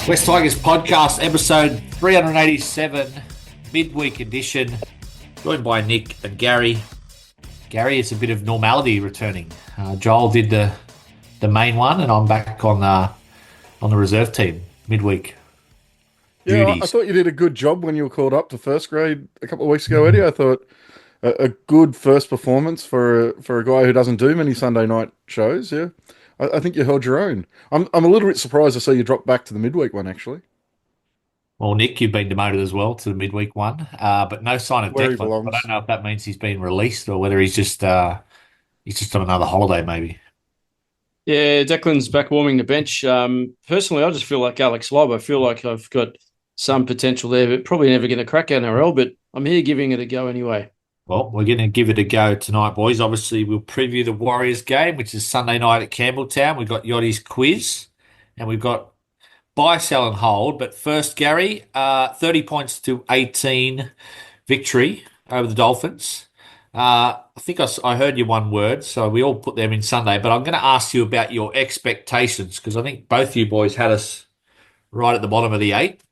West Tigers podcast, episode 387, midweek edition. Joined by Nick and Gary. Gary, it's a bit of normality returning. Joel did the main one, and I'm back on the reserve team midweek. Yeah, I Duties. thought you did a good job when you were called up to first grade a couple of weeks ago, Eddie. I thought a good first performance for a guy who doesn't do many Sunday night shows. Yeah, I think you held your own. I'm a little bit surprised to see you drop back to the midweek one actually, Well, Nick, you've been demoted as well to the midweek one, but no sign of where he Declan. I belongs. don't know if that means he's been released or whether he's just on another holiday, maybe. Yeah, Declan's back warming the bench. Personally, I just feel like Alex Lobb. I feel like I've got some potential there, but probably never going to crack NRL. But I'm here giving it a go anyway. Well, we're going to give it a go tonight, boys. Obviously, we'll preview the Warriors game, which is Sunday night at Campbelltown. We've got Yachty's quiz, and we've got buy, sell, and hold. But first, Gary, 30 points to 18 victory over the Dolphins. I think I heard you one word, so we all put them in Sunday. But I'm going to ask you about your expectations because I think both you boys had us right at the bottom of the eight.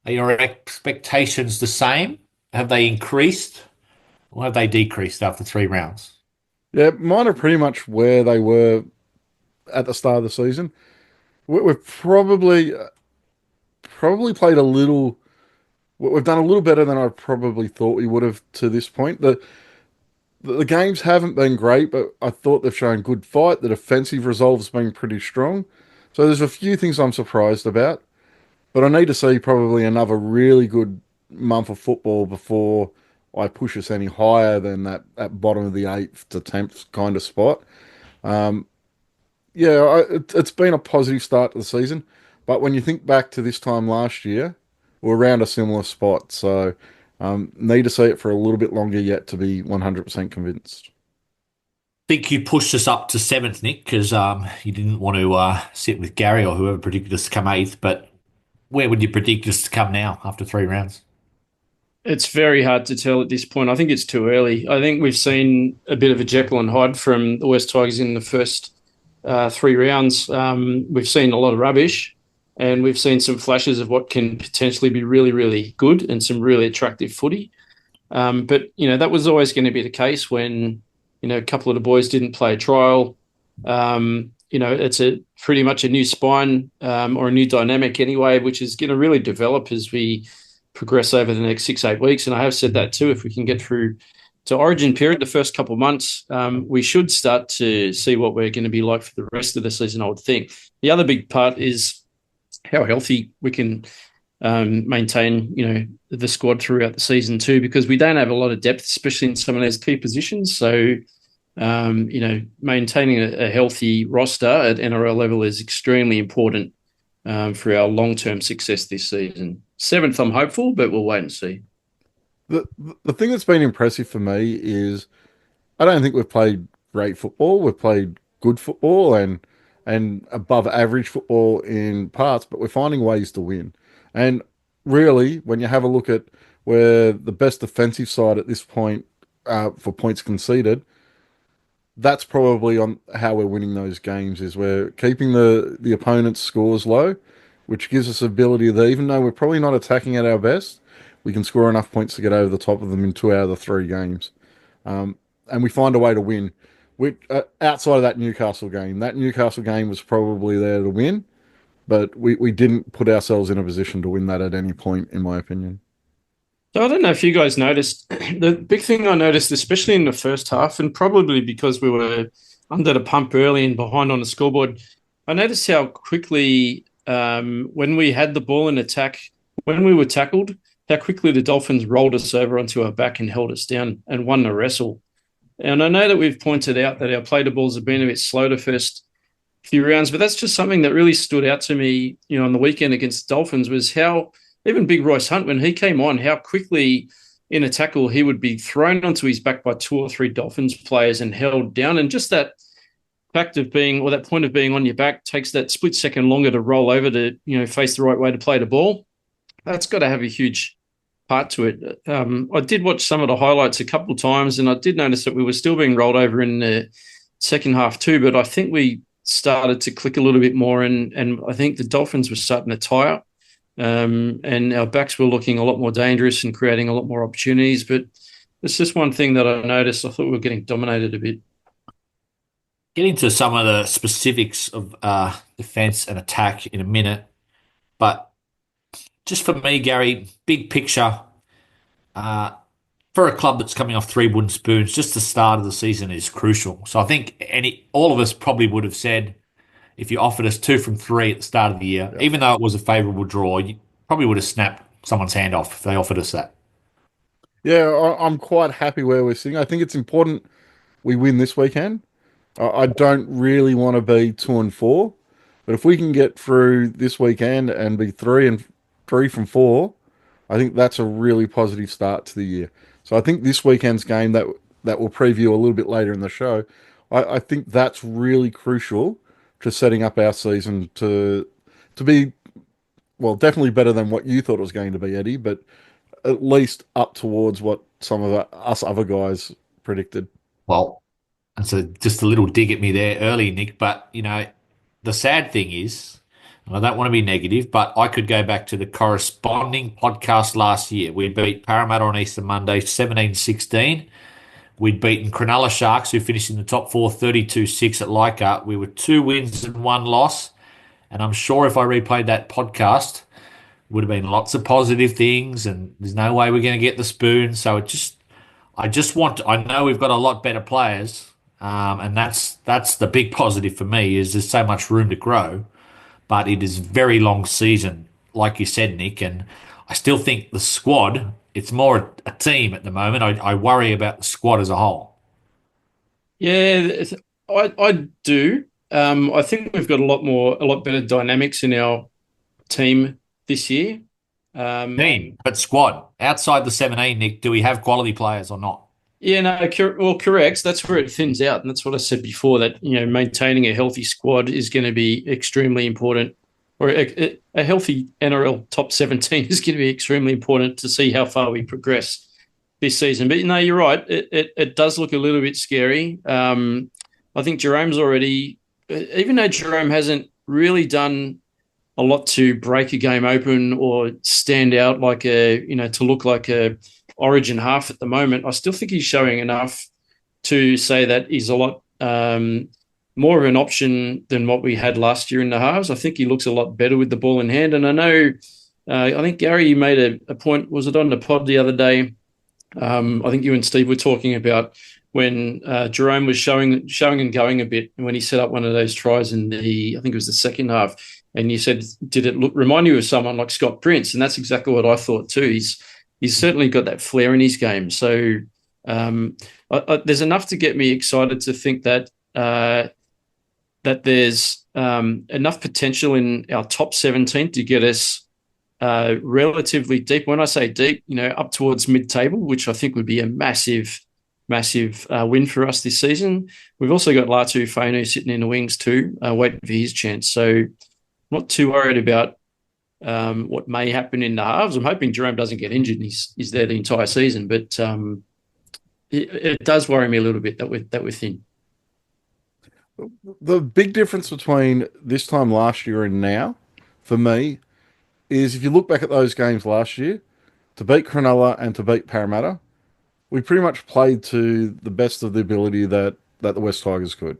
Are your expectations the same? Have they increased? Or have they decreased after 3 rounds? Yeah, mine are pretty much where they were at the start of the season. We've probably played a little. We've done a little better than I probably thought we would have to this point. The games haven't been great, but I thought they've shown good fight. The defensive resolve's been pretty strong. So there's a few things I'm surprised about, but I need to see probably another really good month of football before I push us any higher than that bottom of the eighth to 10th kind of spot. Um, it's been a positive start to the season, but when you think back to this time last year, we're around a similar spot. So need to see it for a little bit longer yet to be 100% convinced. Think you pushed us up to seventh, Nick, because you didn't want to sit with Gary or whoever predicted us to come eighth. But where would you predict us to come now after 3 rounds? It's very hard to tell at this point. I think it's too early. I think we've seen a bit of a Jekyll and Hyde from the West Tigers in the first 3 rounds. We've seen a lot of rubbish, and we've seen some flashes of what can potentially be really, really good and some really attractive footy. But, that was always going to be the case when, a couple of the boys didn't play a trial. It's pretty much a new spine or a new dynamic anyway, which is going to really develop as we progress over the next 6-8 weeks. And I have said that too, if we can get through to Origin period, the first couple of months, we should start to see what we're going to be like for the rest of the season, I would think. The other big part is how healthy we can maintain, the squad throughout the season too, because we don't have a lot of depth, especially in some of those key positions. So, maintaining a healthy roster at NRL level is extremely important for our long-term success this season. Seventh, I'm hopeful, but we'll wait and see. The the thing that's been impressive for me is I don't think we've played great football. We've played good football and above average football in parts, but we're finding ways to win. And really, when you have a look at where the best defensive side at this point for points conceded, that's probably on how we're winning those games. Is we're keeping the opponent's scores low, which gives us the ability that even though we're probably not attacking at our best, we can score enough points to get over the top of them in 2 out of the 3 games. And we find a way to win. Outside of that Newcastle game was probably there to win, but we didn't put ourselves in a position to win that at any point, in my opinion. So I don't know if you guys noticed, the big thing I noticed, especially in the first half, and probably because we were under the pump early and behind on the scoreboard, I noticed how quickly, when we had the ball in attack, when we were tackled, how quickly the Dolphins rolled us over onto our back and held us down and won the wrestle. And I know that we've pointed out that our play to balls have been a bit slow the first few rounds, but that's just something that really stood out to me, on the weekend against the Dolphins, was how even Big Royce Hunt, when he came on, how quickly in a tackle he would be thrown onto his back by 2 or 3 Dolphins players and held down. And just that fact of being, or that point of being on your back, takes that split second longer to roll over to, face the right way to play the ball. That's got to have a huge part to it. I did watch some of the highlights a couple of times, and I did notice that we were still being rolled over in the second half too, but I think we started to click a little bit more, and I think the Dolphins were starting to tire. and our backs were looking a lot more dangerous and creating a lot more opportunities. But it's just one thing that I noticed. I thought we were getting dominated a bit. Get into some of the specifics of defense and attack in a minute, but just for me, Gary, big picture, uh, for a club that's coming off three wooden spoons, just the start of the season is crucial. So I think all of us probably would have said if you offered us two from three at the start of the year, Yeah. even though it was a favourable draw, you probably would have snapped someone's hand off if they offered us that. Yeah, I'm quite happy where we're sitting. I think it's important we win this weekend. I don't really want to be 2-4, but if we can get through this weekend and be 3 from 4, I think that's a really positive start to the year. So I think this weekend's game that we'll preview a little bit later in the show, I think that's really crucial to setting up our season to be, well, definitely better than what you thought it was going to be, Eddie, but at least up towards what some of us other guys predicted. Well, and so just a little dig at me there early, Nick. But the sad thing is, and I don't want to be negative, but I could go back to the corresponding podcast last year. We beat Parramatta on Easter Monday 17-16. We'd beaten Cronulla Sharks, who finished in the top four 32-6 at Leichhardt. We were 2 wins and 1 loss. And I'm sure if I replayed that podcast, would have been lots of positive things, and there's no way we're going to get the spoon. So I just want. I know we've got a lot better players, and that's the big positive for me is there's so much room to grow, but it is very long season, like you said, Nick, and I still think the squad. It's more a team at the moment. I worry about the squad as a whole. Yeah, I do. I think we've got a lot better dynamics in our team this year. Um, Team, but squad outside the 17, Nick. Do we have quality players or not? yeah, no, well, correct. That's where it thins out, and that's what I said before. That maintaining a healthy squad is going to be extremely important, or a healthy NRL top 17 is going to be extremely important to see how far we progress this season. But no, you're right. It does look a little bit scary. I think Jerome's already, even though Jerome hasn't really done a lot to break a game open or stand out like to look like a origin half at the moment. I still think he's showing enough to say that he's a lot more of an option than what we had last year in the halves. I think he looks a lot better with the ball in hand. And I know, I think Gary, you made a point, was it on the pod the other day? I think you and Steve were talking about when Jerome was showing and going a bit, and when he set up one of those tries in I think it was the second half, and you said, did it remind you of someone like Scott Prince? And that's exactly what I thought too. He's certainly got that flair in his game. So there's enough to get me excited to think that that there's enough potential in our top 17 to get us relatively deep. When I say deep, up towards mid-table, which I think would be a massive win for us this season. We've also got Latu Fainu sitting in the wings too, waiting for his chance. So not too worried about what may happen in the halves. I'm hoping Jerome doesn't get injured and he's there the entire season, but it does worry me a little bit that we're thin. The big difference between this time last year and now, for me, is if you look back at those games last year, to beat Cronulla and to beat Parramatta, we pretty much played to the best of the ability that the West Tigers could.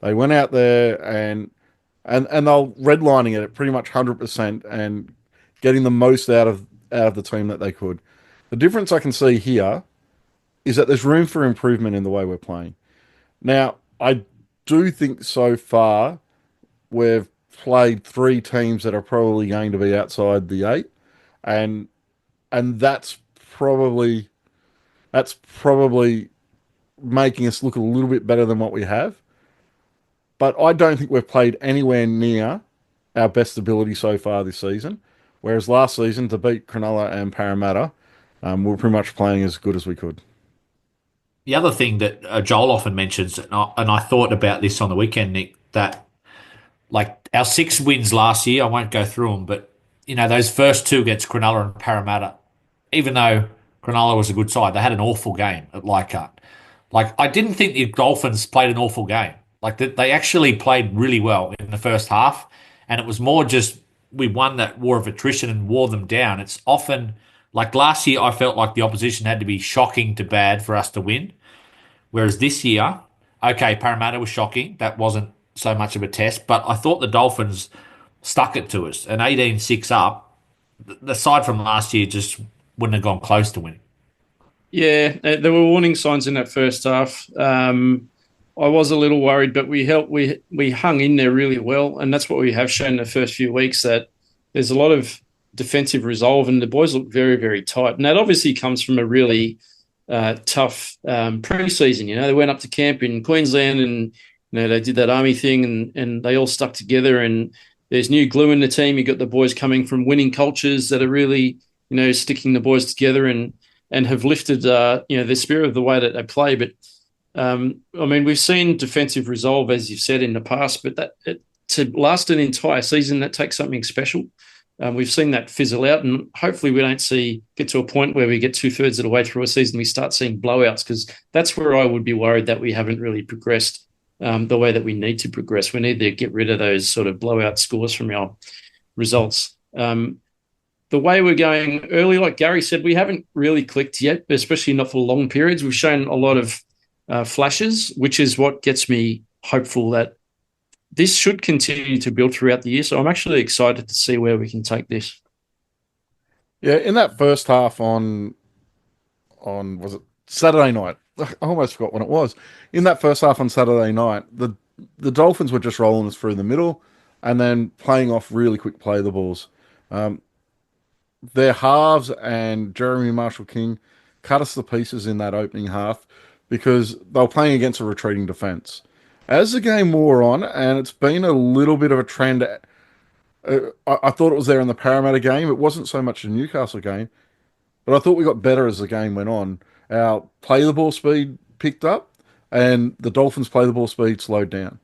They went out there and they're redlining it at pretty much 100% and getting the most out of the team that they could. The difference I can see here is that there's room for improvement in the way we're playing. Now, I do think so far we've played three teams that are probably going to be outside the eight, and probably that's probably making us look a little bit better than what we have. But I don't think we've played anywhere near our best ability so far this season. Whereas last season, to beat Cronulla and Parramatta, we were pretty much playing as good as we could. The other thing that Joel often mentions, and I thought about this on the weekend, Nick, that like our 6 wins last year, I won't go through them, but those first two against Cronulla and Parramatta, even though Cronulla was a good side, they had an awful game at Leichhardt. Like I didn't think the Dolphins played an awful game. Like they actually played really well in the first half, and it was more just we won that war of attrition and wore them down. It's often like last year, I felt like the opposition had to be shocking to bad for us to win. Whereas this year, okay, Parramatta was shocking. That wasn't so much of a test, but I thought the Dolphins stuck it to us. And 18-6 up, aside from last year, just wouldn't have gone close to winning. Yeah, there were warning signs in that first half. I was a little worried, but we helped. We hung in there really well, and that's what we have shown in the first few weeks. That there's a lot of defensive resolve, and the boys look very, very tight. And that obviously comes from a really tough pre-season. You know, they went up to camp in Queensland, and they did that army thing, and they all stuck together. And there's new glue in the team. You got the boys coming from winning cultures that are really sticking the boys together and have lifted the spirit of the way that they play. But I mean, we've seen defensive resolve, as you've said, in the past, but to last an entire season, that takes something special. We've seen that fizzle out, and hopefully we don't get to a point where we get 2/3 of the way through a season, we start seeing blowouts, because that's where I would be worried that we haven't really progressed the way that we need to progress. We need to get rid of those sort of blowout scores from our results. The way we're going early, like Gary said, we haven't really clicked yet, especially not for long periods. We've shown a lot of flashes, which is what gets me hopeful that this should continue to build throughout the year. So I'm actually excited to see where we can take this. Yeah, in that first half on was it Saturday night? I almost forgot when it was. In that first half on Saturday night, the Dolphins were just rolling us through the middle and then playing off really quick play the balls. Their halves and Jeremy Marshall King cut us to pieces in that opening half because they were playing against a retreating defence. As the game wore on, and it's been a little bit of a trend, I thought it was there in the Parramatta game. It wasn't so much the Newcastle game, but I thought we got better as the game went on. Our play the ball speed picked up, and the Dolphins' play the ball speed slowed down.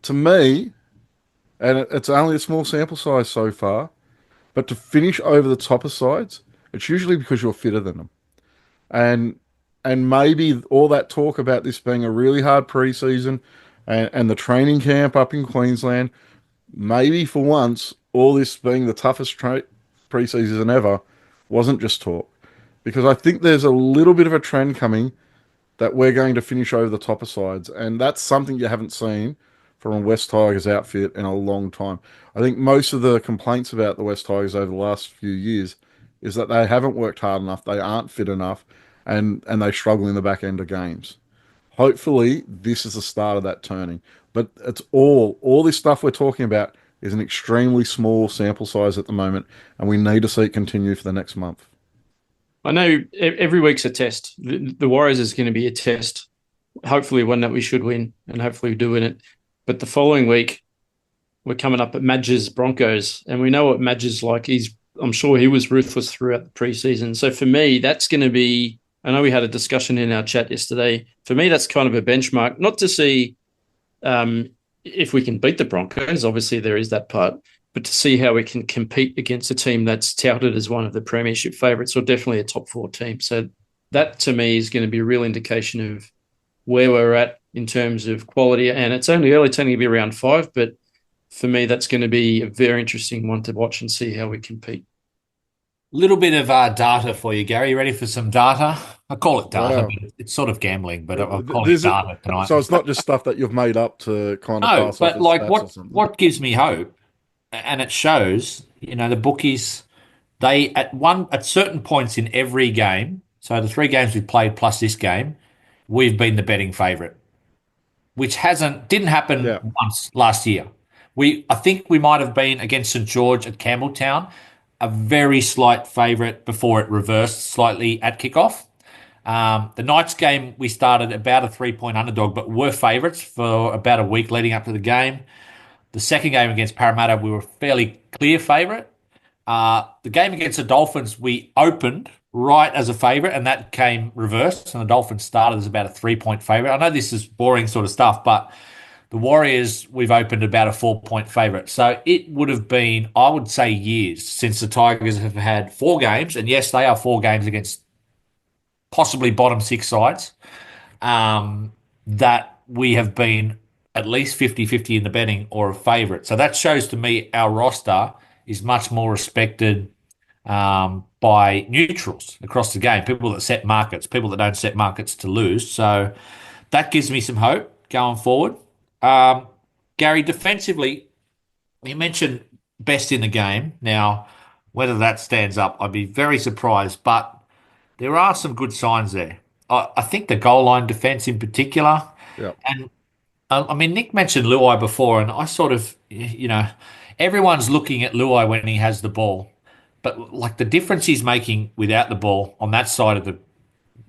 To me, and it's only a small sample size so far, but to finish over the top of sides, it's usually because you're fitter than them. And maybe all that talk about this being a really hard preseason and the training camp up in Queensland, maybe for once, all this being the toughest preseason ever wasn't just talk. Because I think there's a little bit of a trend coming that we're going to finish over the top of sides. And that's something you haven't seen from a West Tigers outfit in a long time. I think most of the complaints about the West Tigers over the last few years is that they haven't worked hard enough, they aren't fit enough, and they struggle in the back end of games. Hopefully, this is the start of that turning. But it's all this stuff we're talking about is an extremely small sample size at the moment, and we need to see it continue for the next month. I know every week's a test. The Warriors is going to be a test. Hopefully one that we should win, and hopefully we do win it. But the following week, we're coming up at Madge's Broncos, and we know what Madge is like. I'm sure he was ruthless throughout the preseason. So for me, that's going to be, I know we had a discussion in our chat yesterday. For me, that's kind of a benchmark, not to see if we can beat the Broncos. Obviously, there is that part, but to see how we can compete against a team that's touted as one of the premiership favourites, or definitely a top 4 team. So that, to me, is going to be a real indication of where we're at in terms of quality. And it's only early, it's only going to be around 5, but for me, that's going to be a very interesting one to watch and see how we compete. Little bit of data for you, Gary. You ready for some data? I call it data, Wow. but it's sort of gambling, but I'll call it This is, data tonight. so it's not just stuff that you've made up to kind of No, pass off but as like stats or what something. what gives me hope, and it shows, the bookies, they at certain points in every game, so the 3 games we've played plus this game, we've been the betting favourite, which didn't happen Yeah. once last year. I think we might have been against St George at Campbelltown, a very slight favourite before it reversed slightly at kickoff. The Knights game, we started about a 3-point underdog, but were favourites for about a week leading up to the game. The second game against Parramatta, we were fairly clear favourite. The game against the Dolphins, we opened right as a favourite, and that came reversed, and the Dolphins started as about a 3-point favourite. I know this is boring sort of stuff, but the Warriors, we've opened about a 4-point favourite. So it would have been, I would say, years since the Tigers have had 4 games, and yes, they are 4 games against possibly bottom 6 sides, that we have been at least 50-50 in the betting or a favourite. So that shows to me our roster is much more respected by neutrals across the game, people that set markets, people that don't set markets to lose. So that gives me some hope going forward. Um, Gary, defensively, you mentioned best in the game. Now, whether that stands up, I'd be very surprised, but there are some good signs there. I think the goal line defense in particular, Yeah. and I mean, Nick mentioned Luai before, and I sort of, everyone's looking at Luai when he has the ball, but like the difference he's making without the ball on that side of the,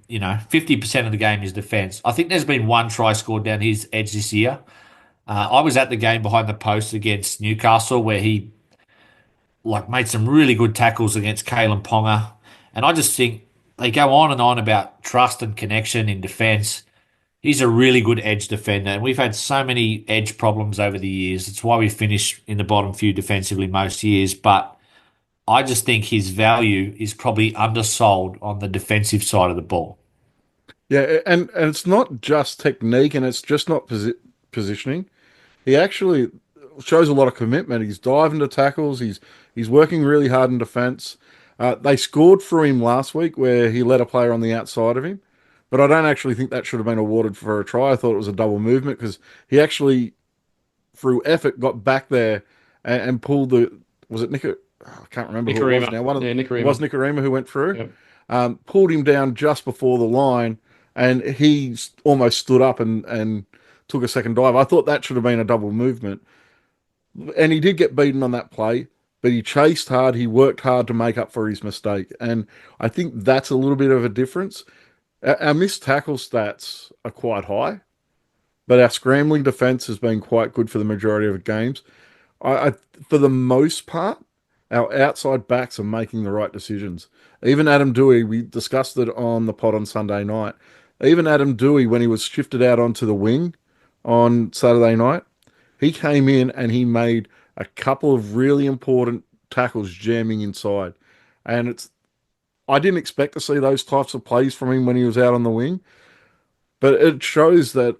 50% of the game is defense. I think there's been one try scored down his edge this year. I was at the game behind the post against Newcastle where he like made some really good tackles against Kalen Ponga, and I just think they go on and on about trust and connection in defense. He's a really good edge defender, and we've had so many edge problems over the years. It's why we finish in the bottom few defensively most years. But I just think his value is probably undersold on the defensive side of the ball. Yeah, and it's not just technique, and it's just not positioning. He actually shows a lot of commitment. He's diving to tackles. He's working really hard in defence. They scored for him last week where he let a player on the outside of him, but I don't actually think that should have been awarded for a try. I thought it was a double movement because he actually, through effort, got back there and pulled the. Was it Nick? I can't remember who it was Nicarima. now. Yeah, It was Nicarima. Nicarima who went through. Yep. Pulled him down just before the line, and he almost stood up and took a second dive. I thought that should have been a double movement, and he did get beaten on that play, but he chased hard. He worked hard to make up for his mistake, and I think that's a little bit of a difference. Our missed tackle stats are quite high, but our scrambling defense has been quite good for the majority of games. I for the most part, our outside backs are making the right decisions. Even Adam Dewey, we discussed it on the pod on Sunday night. Even Adam Dewey, when he was shifted out onto the wing on Saturday night, he came in and he made a couple of really important tackles jamming inside. And I didn't expect to see those types of plays from him when he was out on the wing, but it shows that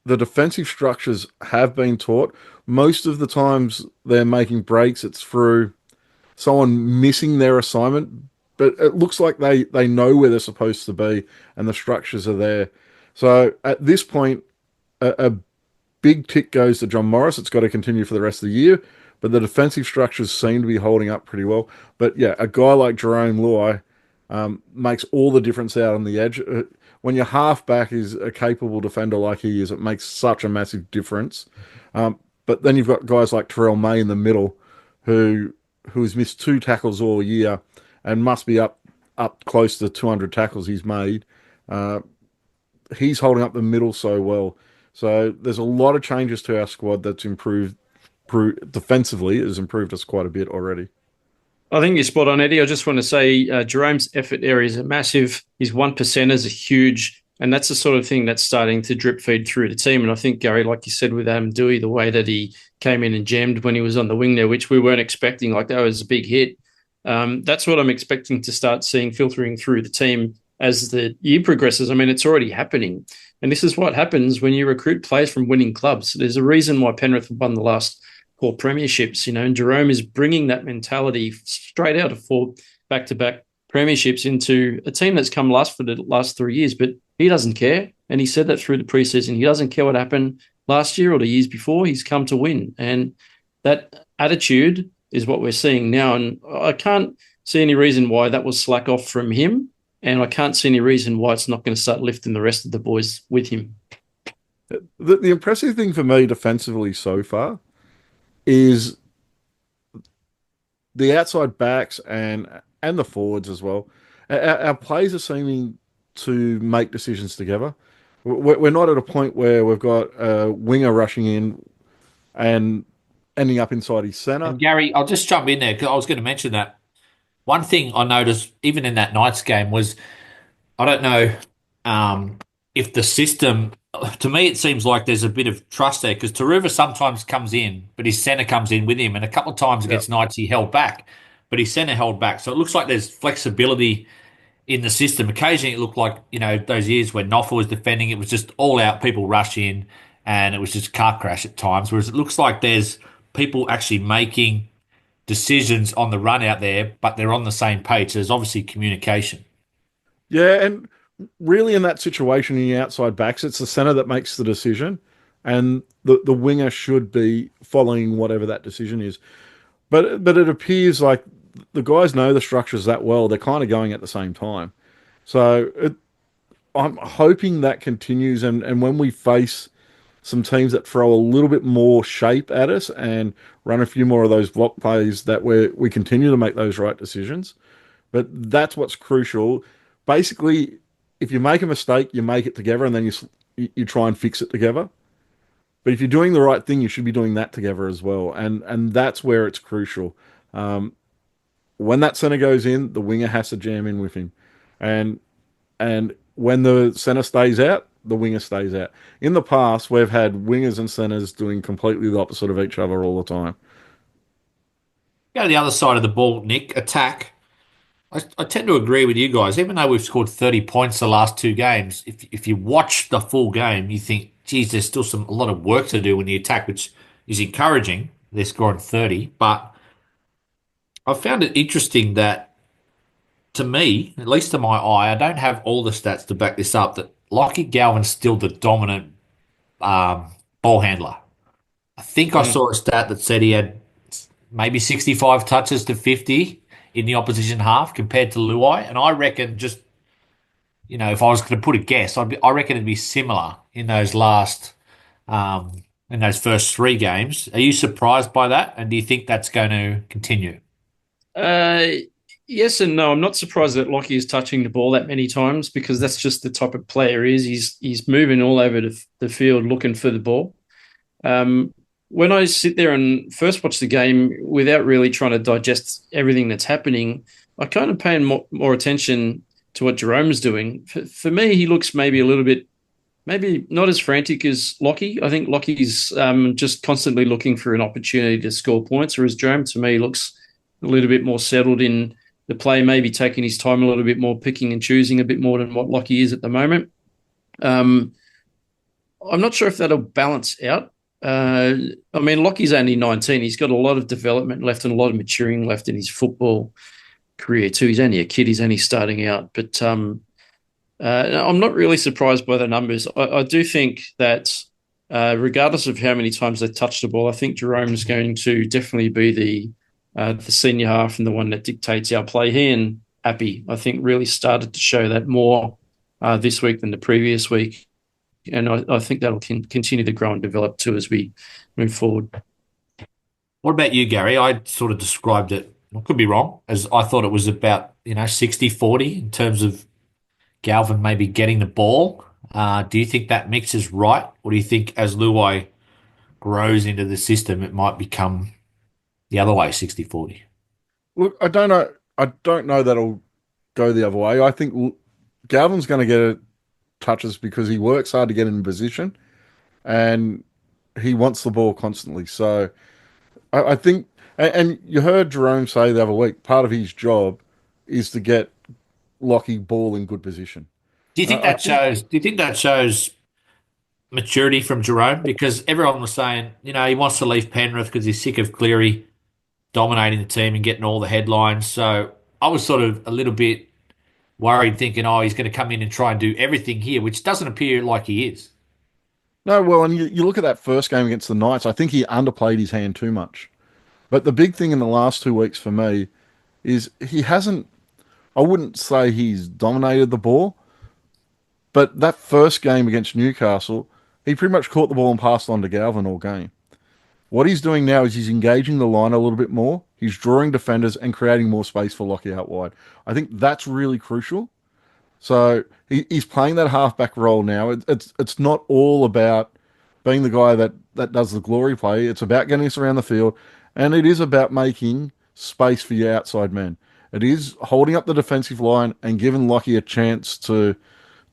the defensive structures have been taught. Most of the times they're making breaks, it's through someone missing their assignment, but it looks like they know where they're supposed to be and the structures are there. So at this point, a big tick goes to John Morris. It's got to continue for the rest of the year, but the defensive structures seem to be holding up pretty well. But yeah, a guy like Jerome Luai makes all the difference out on the edge. When your halfback is a capable defender like he is, it makes such a massive difference. But then you've got guys like Terrell May in the middle, who's missed two tackles all year and must be up close to 200 tackles he's made. He's holding up the middle so well. So there's a lot of changes to our squad that's improved defensively. It has improved us quite a bit already. I think you're spot on, Eddie. I just want to say Jerome's effort areas are massive. His one percenters are huge. And that's the sort of thing that's starting to drip feed through the team. And I think, Gary, like you said with Adam Dewey, the way that he came in and jammed when he was on the wing there, which we weren't expecting, like that was a big hit. That's what I'm expecting to start seeing filtering through the team as the year progresses. I mean, it's already happening. And this is what happens when you recruit players from winning clubs. There's a reason why Penrith have won the last four premierships, and Jerome is bringing that mentality straight out of four back-to-back premierships into a team that's come last for the last 3 years, but he doesn't care. And he said that through the preseason. He doesn't care what happened last year or the years before. He's come to win. And that attitude is what we're seeing now. And I can't see any reason why that will slack off from him. And I can't see any reason why it's not going to start lifting the rest of the boys with him. The impressive thing for me defensively so far is the outside backs and the forwards as well. Our players are seeming to make decisions together. We're not at a point where we've got a winger rushing in and ending up inside his centre. And Gary, I'll just jump in there because I was going to mention that. One thing I noticed, even in that Knights game, was I don't know if the system. To me, it seems like there's a bit of trust there because Taruva sometimes comes in, but his centre comes in with him, and a couple of times Yeah. against Knights he held back, but his centre held back. So it looks like there's flexibility in the system. Occasionally, it looked like those years when Noffa was defending, it was just all out, people rush in, and it was just car crash at times. Whereas it looks like there's people actually making decisions on the run out there, but they're on the same page. So there's obviously communication. Yeah, and really in that situation in the outside backs, it's the center that makes the decision, and the winger should be following whatever that decision is. But it appears like the guys know the structures that well. They're kind of going at the same time. So I'm hoping that continues, and when we face some teams that throw a little bit more shape at us and run a few more of those block plays, that we continue to make those right decisions. But that's what's crucial. Basically, if you make a mistake, you make it together, and then you try and fix it together. But if you're doing the right thing, you should be doing that together as well, and that's where it's crucial. Um, when that center goes in, the winger has to jam in with him, and and when the center stays out, the winger stays out. In the past, we've had wingers and centers doing completely the opposite of each other all the time. Go to the other side of the ball, Nick, attack. I tend to agree with you guys. Even though we've scored 30 points the last two games, if you watch the full game, you think, geez, there's still a lot of work to do in the attack, which is encouraging. They're scoring 30. But I found it interesting that, to me, at least to my eye, I don't have all the stats to back this up, that Lockie Galvin's still the dominant um, ball handler. I think I Mm. saw a stat that said he had maybe 65 touches to 50 in the opposition half compared to Luai. And I reckon, just, if I was going to put a guess, I reckon it'd be similar in those first three games. Are you surprised by that? And do you think that's going to continue? Uh, yes and no. I'm not surprised that Lockie is touching the ball that many times because that's just the type of player he is. He's moving all over the field looking for the ball. Um, when I sit there and first watch the game without really trying to digest everything that's happening, I kind of pay more attention to what Jerome's doing. For me, he looks maybe a little bit, maybe not as frantic as Lockie. I think Lockie's just constantly looking for an opportunity to score points, whereas Jerome, to me, looks a little bit more settled in the play, maybe taking his time a little bit more, picking and choosing a bit more than what Lockie is at the moment. Um, I'm not sure if that'll balance out. I mean, Lockie's only 19. He's got a lot of development left and a lot of maturing left in his football career too. He's only a kid. He's only starting out. But I'm not really surprised by the numbers. I do think that regardless of how many times they touch the ball, I think Jerome's going to definitely be the senior half and the one that dictates our play. He and Appy, I think, really started to show that more this week than the previous week. And I think that'll continue to grow and develop too as we move forward. What about you, Gary? I sort of described it, I could be wrong, as I thought it was about, 60-40 in terms of Galvin maybe getting the ball. Do you think that mix is right? Or do you think as Luai grows into the system, it might become the other way, 60-40? Look, I don't know. I don't know that'll go the other way. I think Galvin's going to get touches because he works hard to get in position and he wants the ball constantly. So I think, and you heard Jerome say the other week, part of his job is to get Lockie ball in good position. Do you think I that think shows? Do you think that shows maturity from Jerome? Because everyone was saying, he wants to leave Penrith because he's sick of Cleary dominating the team and getting all the headlines. So I was sort of a little bit worried, thinking, oh, he's going to come in and try and do everything here, which doesn't appear like he is. no, well, and you look at that first game against the Knights, I think he underplayed his hand too much. But the big thing in the last 2 weeks for me is he hasn't, I wouldn't say he's dominated the ball, but that first game against Newcastle, he pretty much caught the ball and passed on to Galvin all game. What he's doing now is he's engaging the line a little bit more. He's drawing defenders and creating more space for Lockie out wide. I think that's really crucial. So he's playing that halfback role now. It's not all about being the guy that does the glory play. It's about getting us around the field, and it is about making space for your outside men. It is holding up the defensive line and giving Lockie a chance to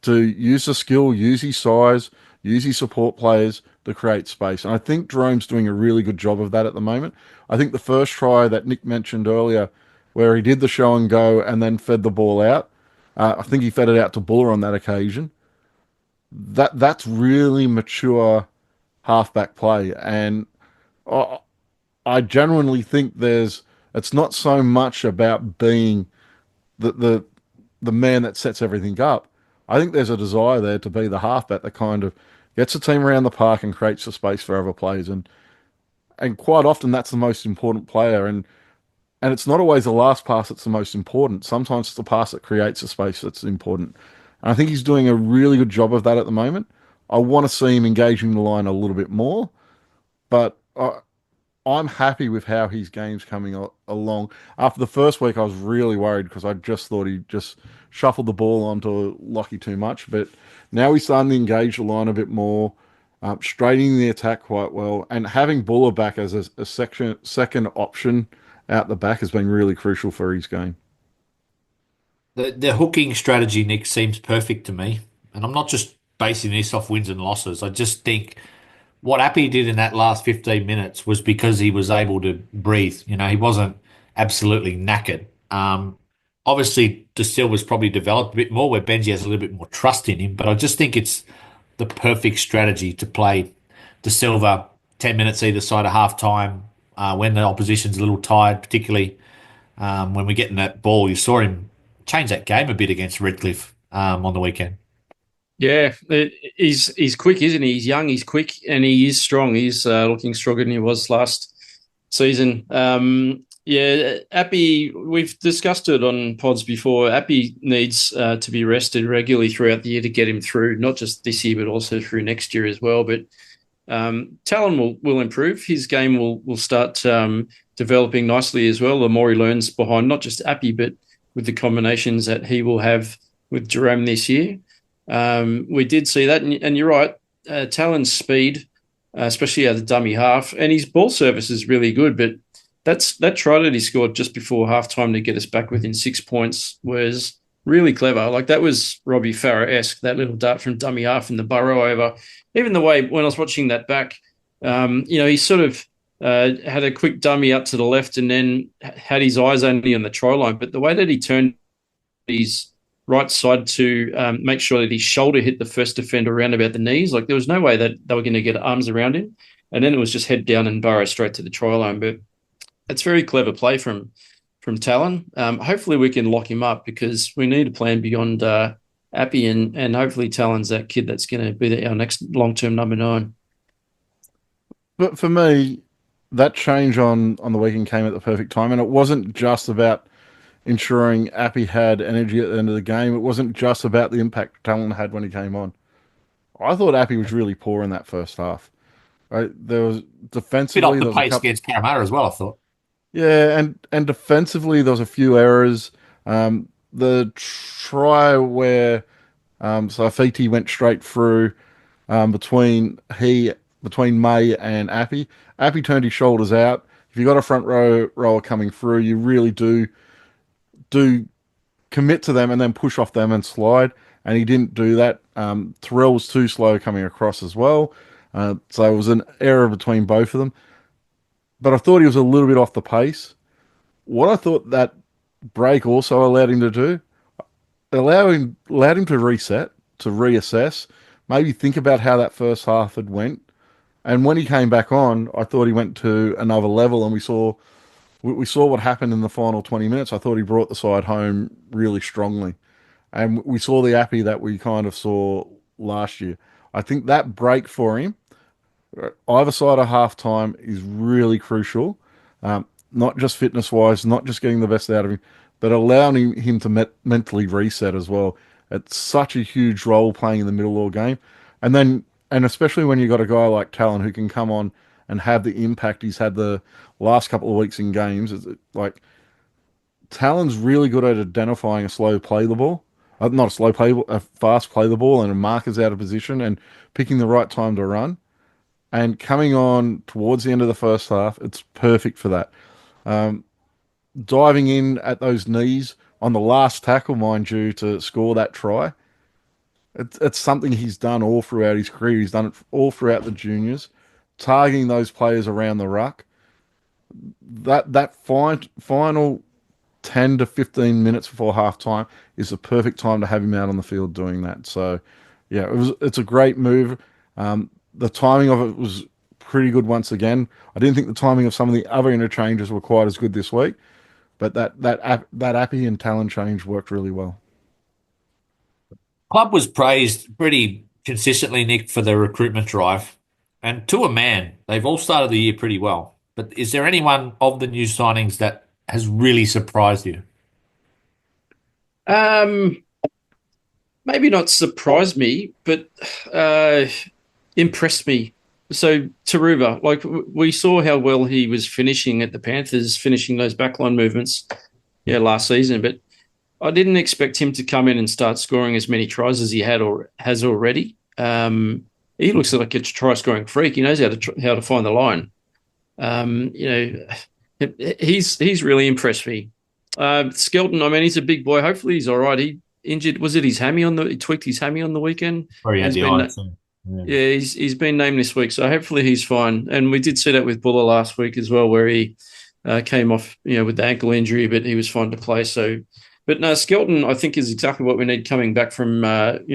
use the skill, use his size, use his support players to create space. And I think Jerome's doing a really good job of that at the moment. I think the first try that Nick mentioned earlier, where he did the show and go and then fed the ball out, I think he fed it out to Buller on that occasion. That's really mature halfback play, and I, I genuinely think there's It's not so much about being the the the man that sets everything up. I think there's a desire there to be the halfback that kind of gets the team around the park and creates the space for other players, and quite often that's the most important player. And it's not always the last pass that's the most important. Sometimes it's the pass that creates the space that's important. And I think he's doing a really good job of that at the moment. I want to see him engaging the line a little bit more, but I'm happy with how his game's coming along. After the first week, I was really worried because I just thought he just shuffled the ball onto Lockie too much. But now he's starting to engage the line a bit more, straightening the attack quite well, and having Buller back as a second option out the back has been really crucial for his game. The hooking strategy, Nick, seems perfect to me. And I'm not just basing this off wins and losses. I just think what Appy did in that last 15 minutes was because he was able to breathe. He wasn't absolutely knackered. Obviously, De Silva's probably developed a bit more where Benji has a little bit more trust in him, but I just think it's the perfect strategy to play De Silva 10 minutes either side of half time when the opposition's a little tired, particularly when we're getting that ball. You saw him change that game a bit against Redcliffe on the weekend. Yeah, he's quick, isn't he? He's young, he's quick, and he is strong. He's looking stronger than he was last season. Yeah, Appy, we've discussed it on pods before. Appy needs to be rested regularly throughout the year to get him through, not just this year, but also through next year as well. But Talon will improve. His game will start developing nicely as well. The more he learns behind not just Appy, but with the combinations that he will have with Jerome this year. We did see that, and you're right. Talon's speed, especially out of the dummy half, and his ball service is really good. But that try that he scored just before halftime to get us back within 6 points was really clever. Like that was Robbie Farah-esque, that little dart from dummy half in the burrow over. Even the way when I was watching that back, he sort of had a quick dummy up to the left and then had his eyes only on the try line. But the way that he turned his right side to make sure that his shoulder hit the first defender around about the knees, like there was no way that they were going to get arms around him. And then it was just head down and burrow straight to the try line. But it's very clever play from Talon. Hopefully we can lock him up because we need a plan beyond Appy, and hopefully Talon's that kid that's going to be our next long-term number 9. But for me, that change on the weekend came at the perfect time, and it wasn't just about ensuring Appy had energy at the end of the game. It wasn't just about the impact Talon had when he came on. I thought Appy was really poor in that first half. Right? There was Bit off defensively, the there was a pace couple. against Parramatta as well, I thought. Yeah, and defensively, there was a few errors. The try where Saifiti went straight through between May and Appy. Appy turned his shoulders out. If you got a front rower coming through, you really do commit to them and then push off them and slide. And he didn't do that. Terrell was too slow coming across as well. So it was an error between both of them. But I thought he was a little bit off the pace. What I thought that break also allowed him to do, allowed him to reset, to reassess, maybe think about how that first half had went. And when he came back on, I thought he went to another level, and we saw what happened in the final 20 minutes. I thought he brought the side home really strongly. And we saw the Appy that we kind of saw last year. I think that break for him, either side of half time, is really crucial. Not just fitness wise, not just getting the best out of him, but allowing him to mentally reset as well. It's such a huge role playing in the middle of the game. And especially when you got a guy like Talon who can come on and have the impact he's had the last couple of weeks in games. Like Talon's really good at identifying a slow play the ball. Not a slow play, a fast play the ball and a marker's out of position and picking the right time to run. And coming on towards the end of the first half, it's perfect for that. Diving in at those knees on the last tackle, mind you, to score that try. It's something he's done all throughout his career. He's done it all throughout the juniors, targeting those players around the ruck. That final 10 to 15 minutes before half time is the perfect time to have him out on the field doing that. So, yeah, it's a great move. The timing of it was pretty good once again. I didn't think the timing of some of the other interchanges were quite as good this week, but that Appy and Talon change worked really well. Club was praised pretty consistently, Nick, for the recruitment drive. And to a man, they've all started the year pretty well. But is there anyone of the new signings that has really surprised you? Um, Maybe not surprised me, but uh, impressed me. So Taruba, like we saw how well he was finishing at the Panthers, finishing those backline movements, yeah, last season. But I didn't expect him to come in and start scoring as many tries as he had or has already. He looks like a try scoring freak. He knows how to find the line. You know, he's really impressed me. Skelton, I mean, he's a big boy. Hopefully, he's all right. He injured. Was it his hammy on the? He tweaked his hammy on the weekend. Where he had Has the been. eye too. Yeah. Yeah, he's been named this week, so hopefully he's fine. And we did see that with Buller last week as well, where he came off, with the ankle injury, but he was fine to play. So, but no, Skelton, I think, is exactly what we need coming back from,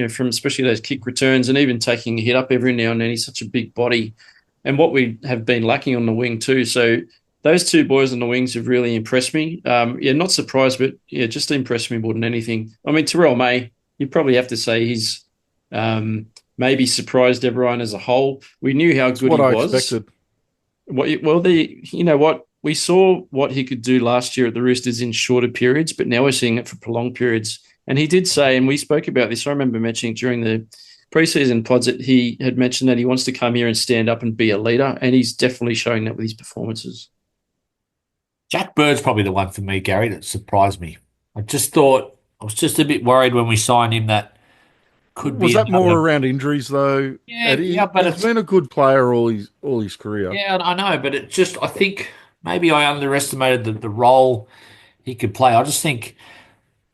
from especially those kick returns and even taking a hit up every now and then. He's such a big body, and what we have been lacking on the wing too. So those two boys on the wings have really impressed me. Yeah, not surprised, but yeah, just impressed me more than anything. I mean, Terrell May, you probably have to say he's. Maybe surprised everyone as a whole. We knew how That's good what he I was. expected. You know what? We saw what he could do last year at the Roosters in shorter periods, but now we're seeing it for prolonged periods. And he did say, and we spoke about this, I remember mentioning during the preseason pods that he had mentioned that he wants to come here and stand up and be a leader. And he's definitely showing that with his performances. Jack Bird's probably the one for me, Gary, that surprised me. I was just a bit worried when we signed him that could Was be that more another. around injuries though, Yeah, Eddie? but He's been a good player all his career. yeah, I know, but it just, I think maybe I underestimated the role he could play. I just think,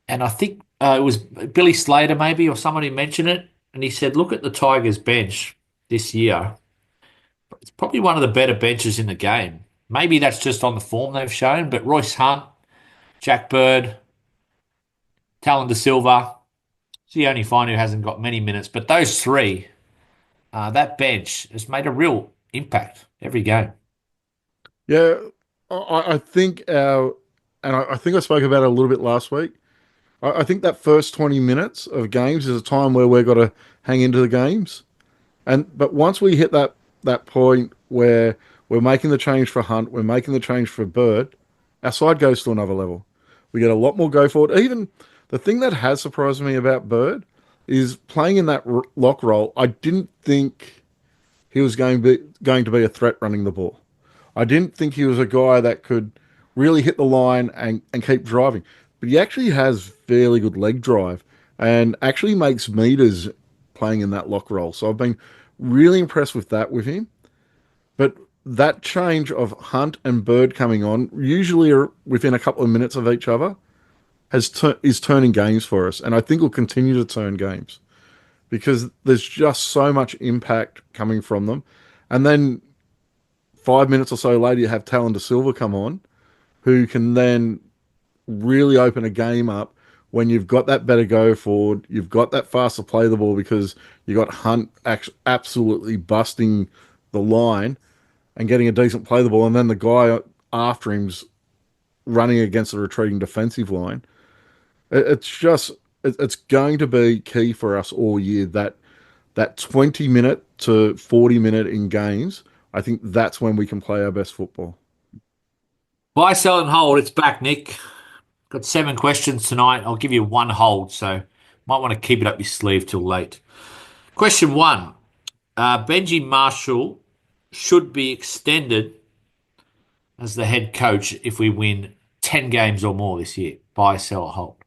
and I think it was Billy Slater maybe or someone who mentioned it, and he said, look at the Tigers bench this year. It's probably one of the better benches in the game. Maybe that's just on the form they've shown, but Royce Hunt, Jack Bird, Talon De Silva, it's the only fine who hasn't got many minutes, but those three, that bench has made a real impact every game. Yeah, I think I think I spoke about it a little bit last week. I think that first 20 minutes of games is a time where we've got to hang into the games. But once we hit that point where we're making the change for Hunt, we're making the change for Bird, our side goes to another level. We get a lot more go forward. Even the thing that has surprised me about Bird is playing in that lock role. I didn't think he was going to be a threat running the ball. I didn't think he was a guy that could really hit the line and keep driving. But he actually has fairly good leg drive and actually makes meters playing in that lock role. So I've been really impressed with that with him. But that change of Hunt and Bird coming on, usually are within a couple of minutes of each other, is turning games for us. And I think will continue to turn games because there's just so much impact coming from them. And then 5 minutes or so later, you have Talon De Silva come on, who can then really open a game up when you've got that better go forward, you've got that faster play the ball because you got Hunt absolutely busting the line and getting a decent play the ball, and then the guy after him's running against the retreating defensive line. It's just it's going to be key for us all year that 20-minute to 40-minute in games. I think that's when we can play our best football. Buy, sell, and hold. It's back, Nick. Got 7 questions tonight. I'll give you one hold, so might want to keep it up your sleeve till late. Question one. Benji Marshall should be extended as the head coach if we win 10 games or more this year. Buy, sell, or hold.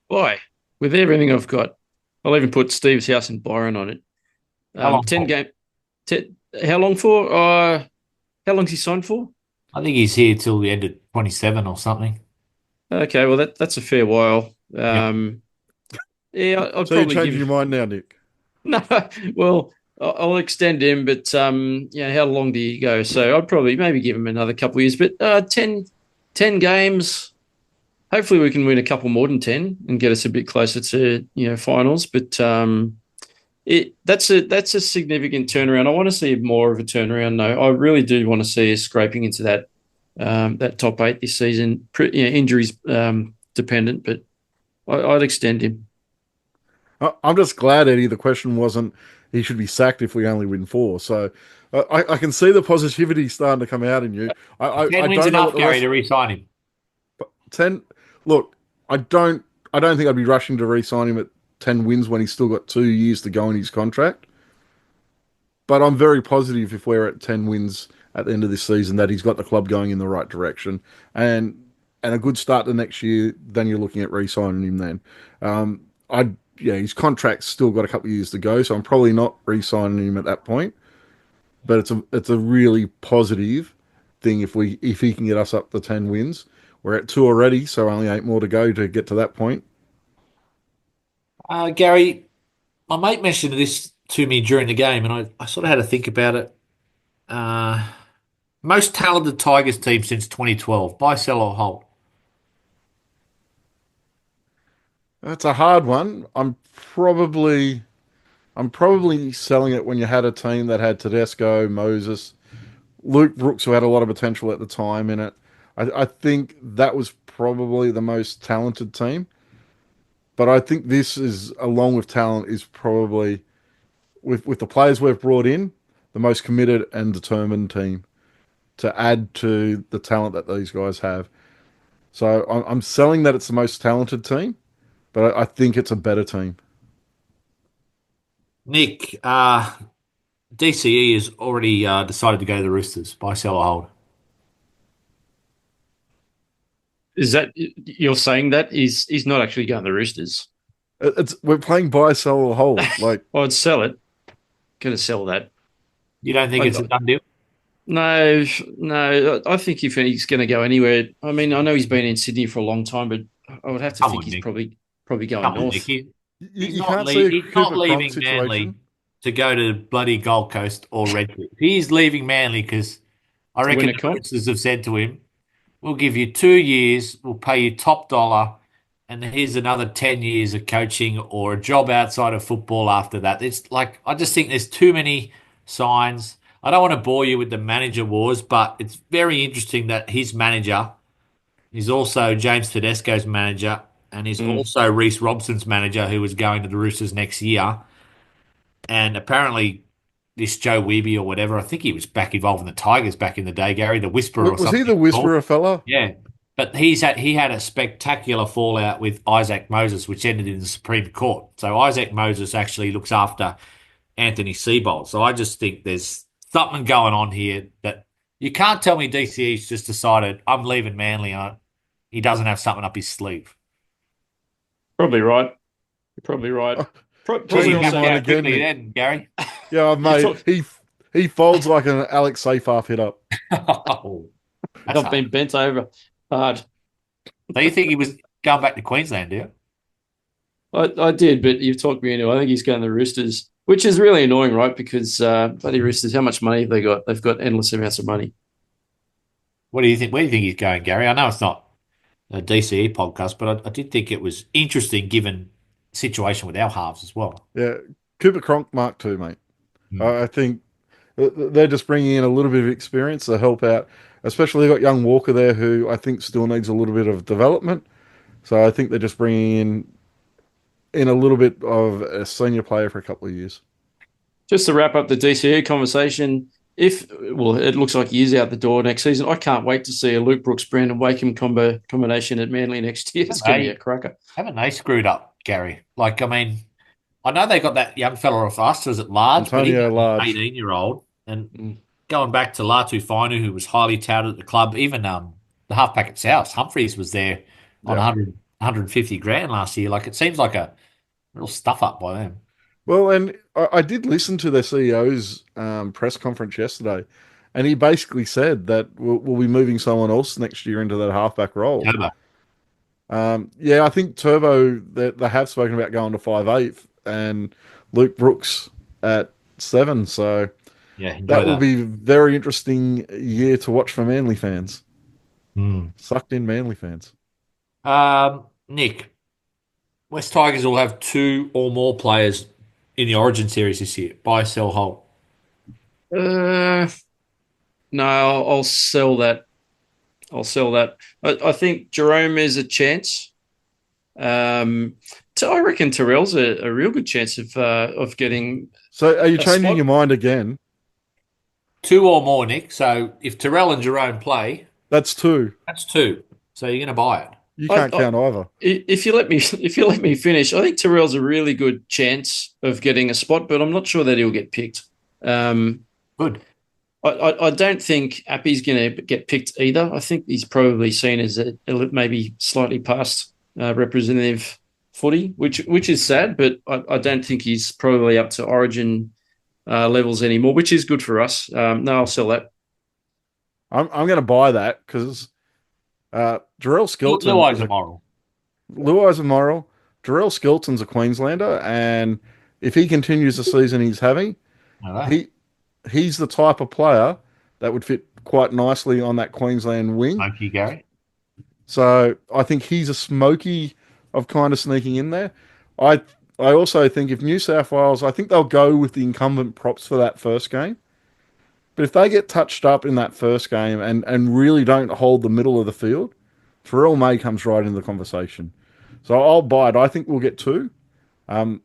Boy, with everything I've got, I'll even put Steve's house in Byron on it. How long 10 for? game. How long for? How long's he signed for? I think he's here till the end of 27 or something. Okay, well that's a fair while. Yep. Yeah, I'd So you're probably changing give. your mind now, Nick? No, well, I'll extend him, but yeah, how long do you go? So I'd probably maybe give him another couple of years, but 10 games. Hopefully, we can win a couple more than 10 and get us a bit closer to finals. But That's a significant turnaround. I want to see more of a turnaround, though. I really do want to see us scraping into that top eight this season. Injuries dependent, but I'd extend him. I'm just glad, Eddie. The question wasn't he should be sacked if we only win four. So I can see the positivity starting to come out in you. I 10 wins don't know what enough, the Gary, rest to re-sign him. 10. Look, I don't think I'd be rushing to re-sign him at 10 wins when he's still got 2 years to go in his contract. But I'm very positive if we're at 10 wins at the end of this season that he's got the club going in the right direction and and a good start to next year. Then you're looking at re-signing him. Then, I yeah, his contract's still got a couple of years to go, so I'm probably not re-signing him at that point. But it's a really positive thing if he can get us up to 10 wins. We're at two already, so only eight more to go to get to that point. Gary, my mate mentioned this to me during the game, and I sort of had to think about it. Uh, Most talented Tigers team since 2012, buy, sell, or hold. That's a hard one. I'm probably selling it when you had a team that had Tedesco, Moses, Luke Brooks, who had a lot of potential at the time in it. I think that was probably the most talented team. But I think this is, along with talent, is probably with the players we've brought in, the most committed and determined team to add to the talent that these guys have. So I'm selling that it's the most talented team, but I think it's a better team. Nick, DCE has already decided to go to the Roosters, buy, sell, or hold. Is that you're saying that he's not actually going to the Roosters? We're playing buy, sell, or hold. Like, I'd sell it. Going to sell that. You don't think I, it's a done deal? no, no. I think if he's going to go anywhere, I mean, I know he's been in Sydney for a long time, but I would have to Come think on, he's Nick. probably going Come on, Nick. north. you can't see a He's not Cooper Cronk leaving situation. Manly to go to bloody Gold Coast or Redcliffe. He's leaving Manly because I To win reckon a the comp. Roosters have said to him, "We'll give you 2 years. We'll pay you top dollar, and here's another 10 years of coaching or a job outside of football after that." It's like I just think there's too many signs. I don't want to bore you with the manager wars, but it's very interesting that his manager is also James Tedesco's manager, and he's Mm. also Reece Robson's manager, who is going to the Roosters next year. And apparently, this Joe Weeby or whatever, I think he was back involved in the Tigers back in the day, Gary, the Whisperer or Was he something the he's called. whisperer fella? Yeah. But he had a spectacular fallout with Isaac Moses, which ended in the Supreme Court. So Isaac Moses actually looks after Anthony Seibold. So I just think there's something going on here that you can't tell me DCE's just decided I'm leaving Manly on. He doesn't have something up his sleeve. Probably right. You're probably right. Oh, Because Probably he changing your backed mind also out again, quickly Nick. then, Gary. Yeah, you've mate. talked. He folds like an Alex Seyfarth hit up. Oh, that's I've hard. been bent over hard. So you think he was going back to Queensland, do you? I did, but you've talked me into. I think he's going to the Roosters, which is really annoying, right? Because bloody Roosters, how much money have they got? They've got endless amounts of money. What do you think? Where do you think he's going, Gary? I know it's not a DCE podcast, but I did think it was interesting given the situation with our halves as well. Yeah, Cooper Cronk Mark II, mate. Hmm. I think they're just bringing in a little bit of experience to help out. Especially they got young Walker there, who I think still needs a little bit of development. So I think they're just bringing in a little bit of a senior player for a couple of years. Just to wrap up the DCE conversation, if well, it looks like he is out the door next season. I can't wait to see a Luke Brooks Brandon Wakeham combination at Manly next year. It's Haven't going to be a they, cracker. haven't they screwed up, Gary? Like, I mean, I know they got that young fella off us, was it Large, but he's Antonio only an Large. 18-year-old. And Mm. going back to Latu Finu, who was highly touted at the club, even the halfback at South, Humphreys was there on Yeah. 150 grand last year. Like, it seems like a real stuff up by them. Well, and I did listen to the CEO's press conference yesterday, and he basically said that we'll be moving someone else next year into that halfback role. Turbo. Yeah, I think Turbo they have spoken about going to 5'8" and Luke Brooks at 7. So Yeah, enjoy that will that. be a very interesting year to watch for Manly fans. Hmm. Sucked in Manly fans. Nick, West Tigers will have two or more players in the Origin series this year? Buy, sell, hold. Uh, no, I'll sell that. I'll sell that. I think Jerome is a chance. So I reckon Terrell's a real good chance of getting So are you a changing spot. your mind again? Two or more, Nick. So if Terrell and Jerome play, That's two. that's two. So you're going to buy it. You I, can't I, count either. if you let me, if you let me finish, I think Terrell's a really good chance of getting a spot, but I'm not sure that he'll get picked. Um, Good. I don't think Appy's going to get picked either. I think he's probably seen as maybe slightly past representative footy, which is sad, but I don't think he's probably up to Origin levels anymore, which is good for us. No, I'll sell that. I'm going to buy that because Jarrell Skelton Luai's is a a moral. Luai's a moral. Jarrell Skelton's a Queenslander, and if he continues the season he's having, No, that. he he's the type of player that would fit quite nicely on that Queensland wing. Smoky Gary. So I think he's a smoky of kind of sneaking in there. I I also think if New South Wales, I think they'll go with the incumbent props for that first game. But if they get touched up in that first game and really don't hold the middle of the field, Pharrell May comes right into the conversation. So I'll buy it. I think we'll get two. Um,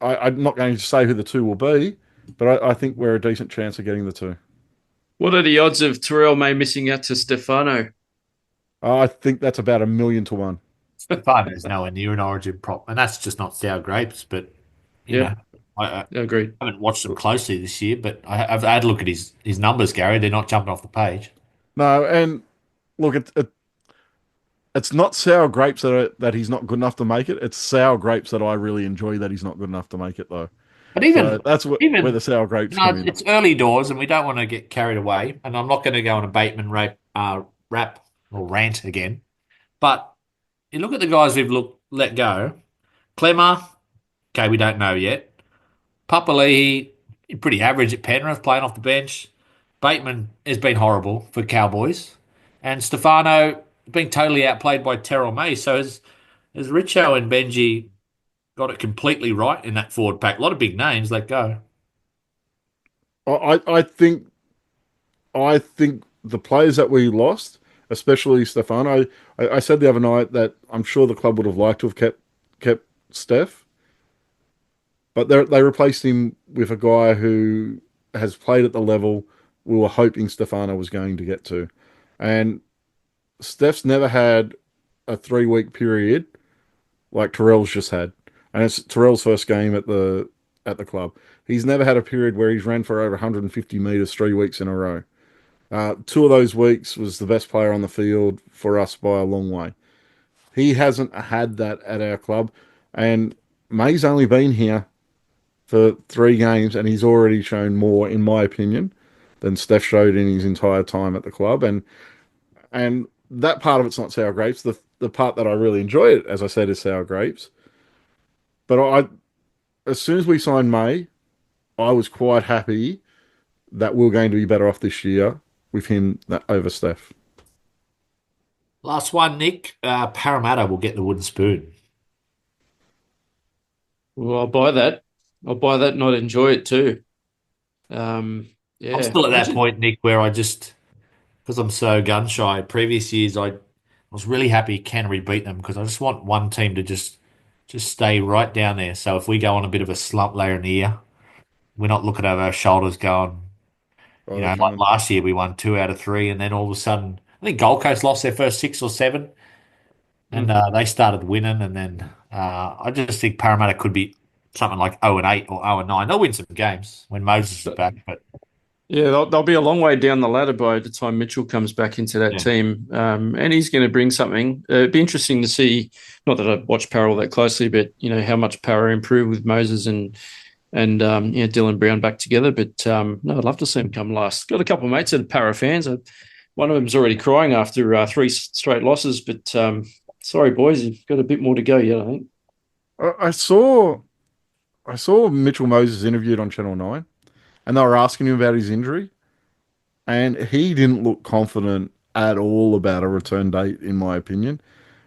I'm not going to say who the two will be, but I think we're a decent chance of getting the two. What are the odds of Terrell May missing out to Stefano? I think that's about 1,000,000 to 1. Stefano's nowhere near an Origin prop, and that's just not sour grapes. But you Yeah, know, I agreed. haven't watched him closely this year, but I've had a look at his numbers, Gary. They're not jumping off the page. No, and look, it's not sour grapes that he's not good enough to make it. It's sour grapes that I really enjoy that he's not good enough to make it though. But So that's where the even sour grapes no, come in. it's early doors, and we don't want to get carried away. And I'm not going to go on a Bateman rap or rant again. But you look at the guys let go. Clemmer, okay, we don't know yet. Papali'i, pretty average at Penrith, playing off the bench. Bateman has been horrible for Cowboys, and Stefano being totally outplayed by Terrell May. So has Richo and Benji got it completely right in that forward pack? A lot of big names let go. I think the players that we lost, especially Stefano, I said the other night that I'm sure the club would have liked to have kept Steph, but they replaced him with a guy who has played at the level we were hoping Stefano was going to get to, and Steph's never had a 3 week period like Terrell's just had, and it's Terrell's first game at the club. He's never had a period where he's ran for over 150 meters 3 weeks in a row. Two of those weeks was the best player on the field for us by a long way. He hasn't had that at our club, and May's only been here for 3 games, and he's already shown more, in my opinion, than Steph showed in his entire time at the club. And that part of it's not sour grapes. The part that I really enjoy it, as I said, is sour grapes. But as soon as we signed May, I was quite happy that we're going to be better off this year with him over Steph. Last one, Nick. Parramatta will get the wooden spoon. Well, I'll buy that. I'll buy that and I'd enjoy it too. I'm Yeah, still at that imagine. point, Nick, where I just because I'm so gun shy. Previous years, I was really happy Canterbury beat them because I just want one team to just stay right down there. So if we go on a bit of a slump later in the year, we're not looking over our shoulders going, Oh, they're like coming. last year we won two out of three, and then all of a sudden I think Gold Coast lost their first six or seven, and Mm. they started winning, and then I just think Parramatta could be something like 0-8 or 0-9. They'll win some games when Moses is back, but Yeah, they'll be a long way down the ladder by the time Mitchell comes back into that yeah. team, and he's going to bring something. It'd be interesting to see. Not that I watch Parra that closely, but how much Parra improved with Moses and Dylan Brown back together. But no, I'd love to see him come last. Got a couple of mates that are Parra fans. One of them's already crying after three straight losses. But sorry, boys, you've got a bit more to go yet, I think. I saw Mitchell Moses interviewed on Channel 9, and they were asking him about his injury, and he didn't look confident at all about a return date, in my opinion.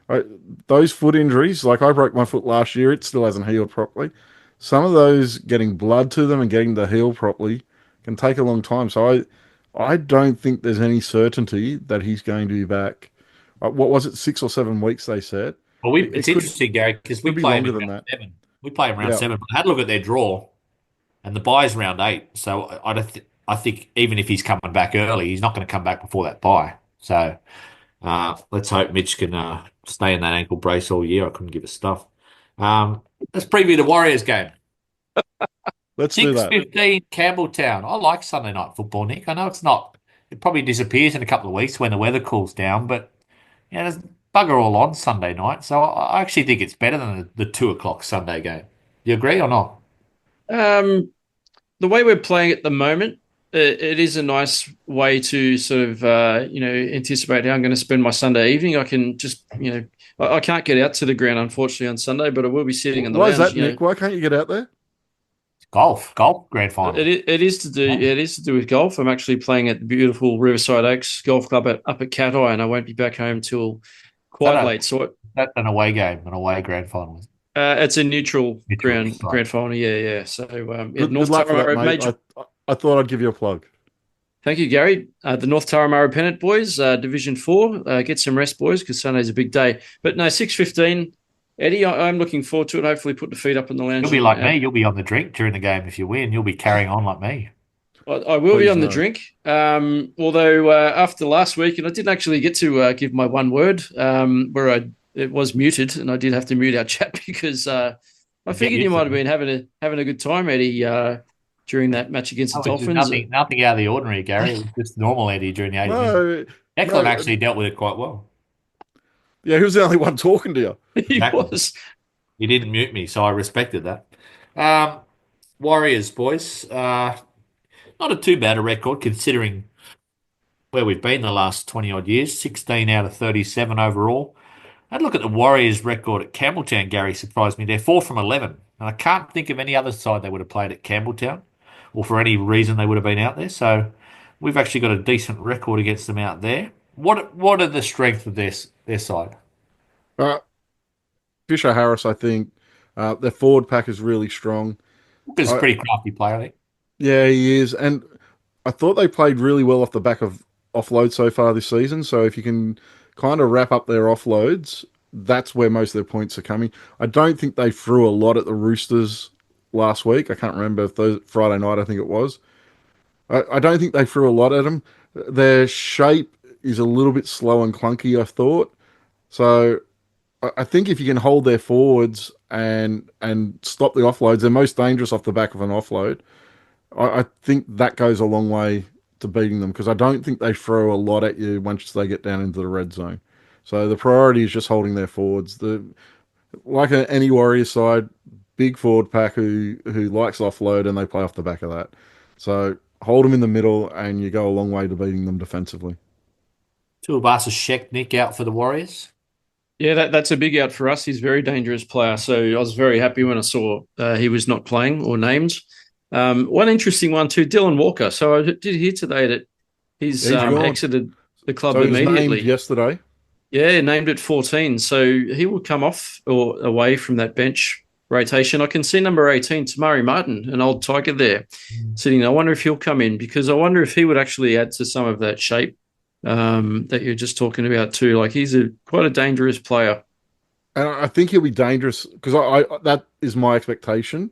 I, those foot injuries, like I broke my foot last year, it still hasn't healed properly. some of those getting blood to them and getting to heal properly can take a long time. So I don't think there's any certainty that he's going to be back. What was it, 6 or 7 weeks they said? Well, It it's could interesting, Gary, because we could be play him longer in than round that. seven. We play him round Yeah. seven. But I had a look at their draw, and the bye's round eight. So I think even if he's coming back early, he's not going to come back before that bye. So let's hope Mitch can stay in that ankle brace all year. I couldn't give a stuff. Let's preview the Warriors game. Let's do that. 6:15 Campbelltown. I like Sunday night football, Nick. I know it's not. It probably disappears in a couple of weeks when the weather cools down, but there's bugger all on Sunday night. So I actually think it's better than the 2 o'clock Sunday game. You agree or not? Um, the way we're playing at the moment, it is a nice way to sort of anticipate how I'm going to spend my Sunday evening. I can just I can't get out to the ground unfortunately on Sunday, but I will be sitting in the Why is lounge. that, Nick? Why can't you get out there? Golf grand final. It is to do with golf. I'm actually playing at the beautiful Riverside Oaks Golf Club up at Cat Eye, and I won't be back home till Is that quite late. So that's an away game, an away grand final. it's a neutral Neutral, right. grand final. Yeah, yeah. So Good North luck for that, Taramara mate. major. I thought I'd give you a plug. Thank you, Gary. The North Taramara Pennant boys, Division 4. Get some rest, boys, because Sunday's a big day. But no, 6:15. Eddie, I'm looking forward to it. Hopefully, put the feet up in the You'll lounge. be like And, me. You'll be on the drink during the game if you win. You'll be carrying on like me. I will be Please on the no. drink. Although after last week, and I didn't actually get to give my one word, where it was muted, and I did have to mute our chat because I Get figured you used to might have it. been having a good time, Eddie, during that match against the Oh, it's just Dolphins. nothing out of the ordinary, Gary. It was just normal Eddie during the 80 minutes. No, Declan no. actually dealt with it quite well. Yeah, who's the only one talking to you? He Exactly. was. He didn't mute me, so I respected that. Um, Warriors, boys. Not a too bad a record considering where we've been the last 20 odd years. 16 out of 37 overall. I'd look at the Warriors' record at Campbelltown, Gary, surprised me. They're 4 from 11. And I can't think of any other side they would have played at Campbelltown or for any reason they would have been out there. So we've actually got a decent record against them out there. What are the strengths of their side? Uh, Fisher Harris, I think. Their forward pack is really strong. Booker's a I, pretty crafty player, I think. yeah, he is. And I thought they played really well off the back of offload so far this season. So if you can kind of wrap up their offloads, that's where most of their points are coming. I don't think they threw a lot at the Roosters last week. I can't remember if those Friday night, I think it was. I don't think they threw a lot at them. Their shape is a little bit slow and clunky, I thought. So I think if you can hold their forwards and stop the offloads, they're most dangerous off the back of an offload. I think that goes a long way to beating them because I don't think they throw a lot at you once they get down into the red zone. So the priority is just holding their forwards. Any Warrior side, big forward pack who likes offload and they play off the back of that. So hold them in the middle and you go a long way to beating them defensively. Tuivasa Sheck Nick out for the Warriors. Yeah, that's a big out for us. He's a very dangerous player. So I was very happy when I saw he was not playing or named. One interesting one too, Dylan Walker. So I did hear today that he's He's gone. exited the club So he was named immediately. yesterday. Yeah, named at 14. So he will come off or away from that bench rotation. I can see number 18, Tamari Martin, an old Tiger there, sitting there. I wonder if he'll come in because I wonder if he would actually add to some of that shape that you're just talking about too. Like he's quite a dangerous player. And I think he'll be dangerous because I that is my expectation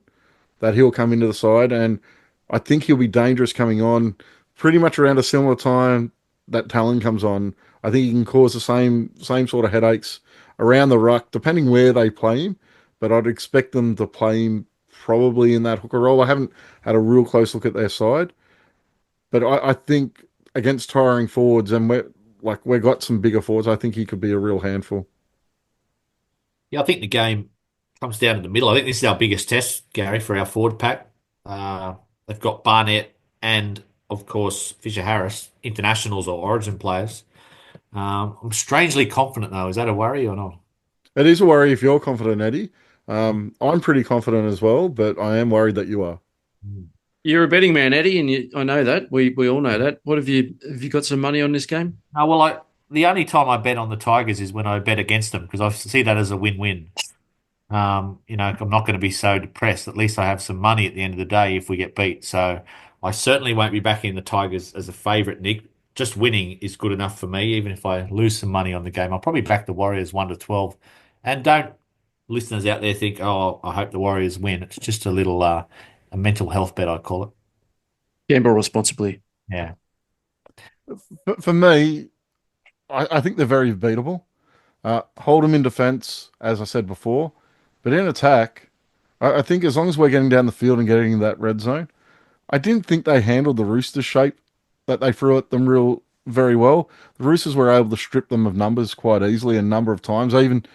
that he'll come into the side, and I think he'll be dangerous coming on pretty much around a similar time that Talon comes on. I think he can cause the same sort of headaches around the ruck, depending where they play him. But I'd expect them to play him probably in that hooker role. I haven't had a real close look at their side, but I think against tiring forwards, and we've got some bigger forwards, I think he could be a real handful. Yeah, I think the game comes down to the middle. I think this is our biggest test, Gary, for our forward pack. They've got Barnett and, of course, Fisher Harris, internationals or origin players. I'm strangely confident, though. Is that a worry or not? It is a worry if you're confident, Eddie. I'm pretty confident as well, but I am worried that you are. Mm. You're a betting man, Eddie, and I know that. We all know that. What have you got some money on this game? No, well, the only time I bet on the Tigers is when I bet against them because I see that as a win-win. I'm not going to be so depressed. At least I have some money at the end of the day if we get beat. So I certainly won't be backing the Tigers as a favourite, Nick. Just winning is good enough for me, even if I lose some money on the game. I'll probably back the Warriors 1 to 12. And don't listeners out there think, oh, I hope the Warriors win. It's just a mental health bet, I call it. Gamble responsibly. Yeah. But for me, I think they're very beatable. Hold them in defense, as I said before, but in attack, I think as long as we're getting down the field and getting in that red zone, I didn't think they handled the Roosters shape that they threw at them real very well. The Roosters were able to strip them of numbers quite easily a number of times. And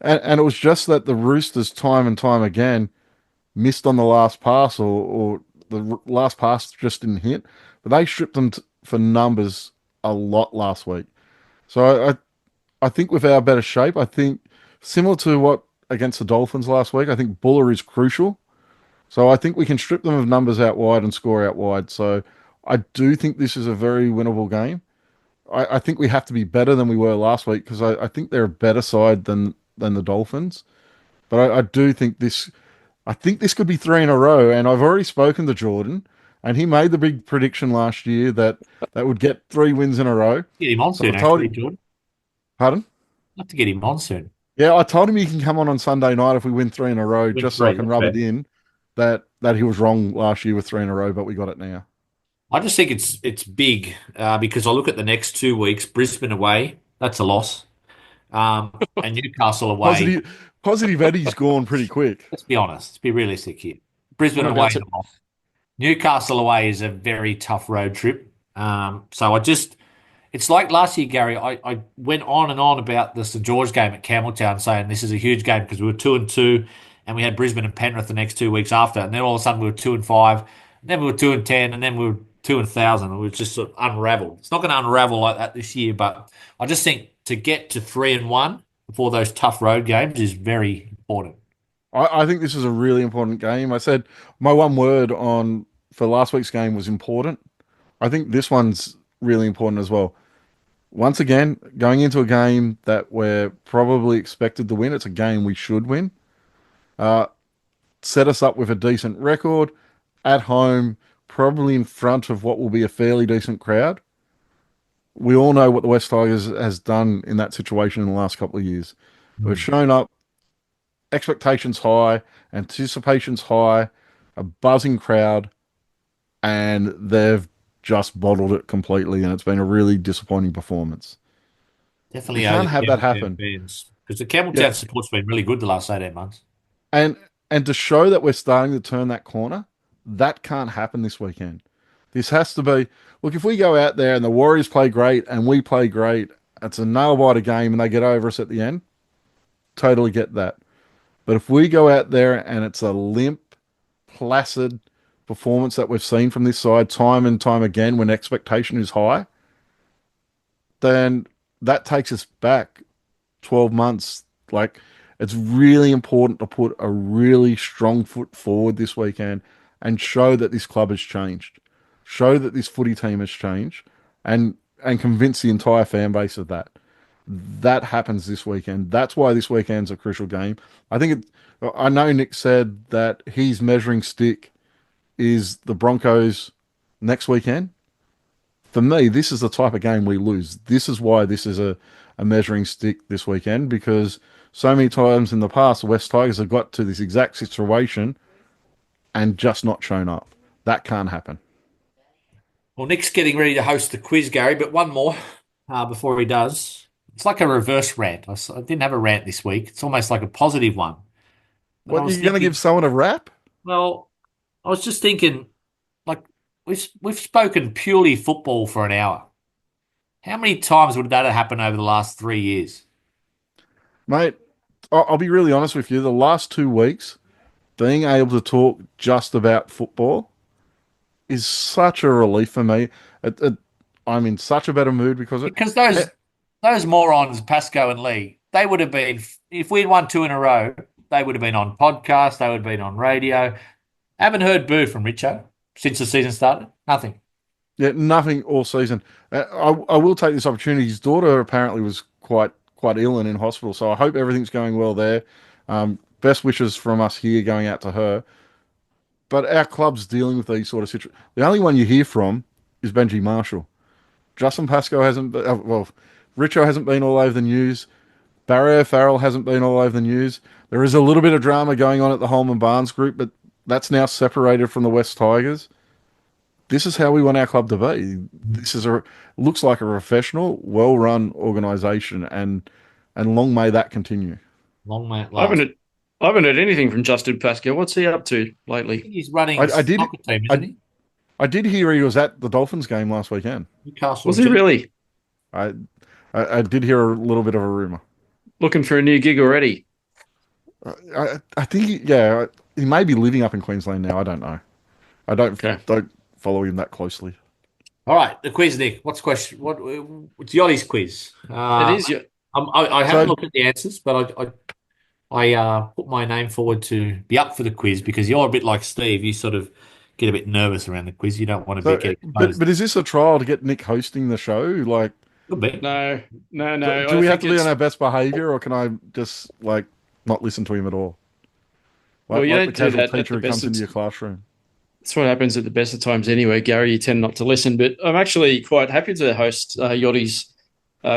it was just that the Roosters time and time again missed on the last pass, or the last pass just didn't hit. But they stripped them for numbers a lot last week. So I think with our better shape, I think similar to what against the Dolphins last week, I think Buller is crucial. So I think we can strip them of numbers out wide and score out wide. So I do think this is a very winnable game. I think we have to be better than we were last week because I think they're a better side than the Dolphins. But I do think this. I think this could be three in a row. And I've already spoken to Jordan, and he made the big prediction last year that would get 3 wins in a row. Get him on So I soon, told actually, him, Jordan. pardon? I'll have to get him on soon. Yeah, I told him he can come on Sunday night if we win 3 in a row, Win just so I three. can That's rub it fair. in that he was wrong last year with 3 in a row, but we got it now. I just think it's big because I look at the next 2 weeks. Brisbane away, that's a loss. And Newcastle away. Positive Eddie's gone pretty quick. Let's be honest. Let's be realistic here. Brisbane I'm away about is to. a loss. Newcastle away is a very tough road trip. So it's like last year, Gary. I went on and on about the St George game at Campbelltown, saying this is a huge game because we were 2-2, and we had Brisbane and Penrith the next 2 weeks after, and then all of a sudden we were 2-5, and then we were 2-10, and then we were 2-1,000, and we just sort of unravelled. It's not going to unravel like that this year, but I just think to get to 3-1 before those tough road games is very important. I think this is a really important game. I said my one word on for last week's game was important. I think this one's really important as well. Once again, going into a game that we're probably expected to win, it's a game we should win. Uh, Set us up with a decent record at home, probably in front of what will be a fairly decent crowd. We all know what the West Tigers has done in that situation in the last couple of years. We've Mm. shown up, expectations high, anticipations high, a buzzing crowd, and they've just bottled it completely, and it's been a really disappointing performance. We Definitely owe can't the have that Campbelltown happen. fans because the Yeah, Campbelltown support's been really good the last 18 months. and to show that we're starting to turn that corner, that can't happen this weekend. This has to be look. If we go out there and the Warriors play great and we play great, it's a nail-biter game, and they get over us at the end. Totally get that. But if we go out there and it's a limp, placid performance that we've seen from this side time and time again when expectation is high, then that takes us back 12 months. Like, it's really important to put a really strong foot forward this weekend and show that this club has changed, show that this footy team has changed, and convince the entire fan base of that. That happens this weekend. That's why this weekend's a crucial game. I think it. I know Nick said that his measuring stick is the Broncos next weekend. For me, this is the type of game we lose. This is why this is a measuring stick this weekend because so many times in the past, the West Tigers have got to this exact situation and just not shown up. That can't happen. Well, Nick's getting ready to host the quiz, Gary, but one more before he does. It's like a reverse rant. I didn't have a rant this week. It's almost like a positive one. And I What, was you're going to give thinking, someone a rap? well, I was just thinking, like we've spoken purely football for an hour. How many times would that have happened over the last 3 years? Mate, I'll be really honest with you. The last 2 weeks, being able to talk just about football is such a relief for me. I'm in such a better mood because it. Because eh, those morons, Pasco and Lee, they would have been if we'd won two in a row, they would have been on podcasts, they would have been on radio. Haven't heard boo from Richo since the season started. Nothing. Yeah, nothing all season. I will take this opportunity. His daughter apparently was quite ill and in hospital, so I hope everything's going well there. best wishes from us here going out to her. But our club's dealing with these sort of situations. The only one you hear from is Benji Marshall. Justin Pascoe hasn't been, well, Richo hasn't been all over the news. Barry Farrell hasn't been all over the news. There is a little bit of drama going on at the Holman Barnes group, but that's now separated from the West Tigers. This is how we want our club to be. This is a looks like a professional, well-run organisation, and long may that continue. Long may it I haven't last. heard, I haven't heard anything from Justin Pascal. What's he up to I lately? think he's running I, a I did soccer team, isn't I he? I did hear he was at the Dolphins game last weekend. Newcastle Was he G. really I I did hear a little bit of a rumor. looking for a new gig already? I think yeah, he may be living up in Queensland now. I don't know. I Okay. don't follow him that closely. All right, the quiz, Nick. What's the question? It's Yachty's quiz. It is your I haven't So looked at the answers, but I put my name forward to be up for the quiz because you're a bit like Steve. You sort of get a bit nervous around the quiz. You don't want to be so get but exposed. is this a trial to get Nick hosting the show? Like, Could be. no, no, do, no. do I we have think to be on it's our best behavior, or can I just like not listen to him at all? well, you Like the don't do casual that at teacher the who best comes of into your classroom. That's what happens at the best of times anyway, Gary. You tend not to listen, but I'm actually quite happy to host Yachty's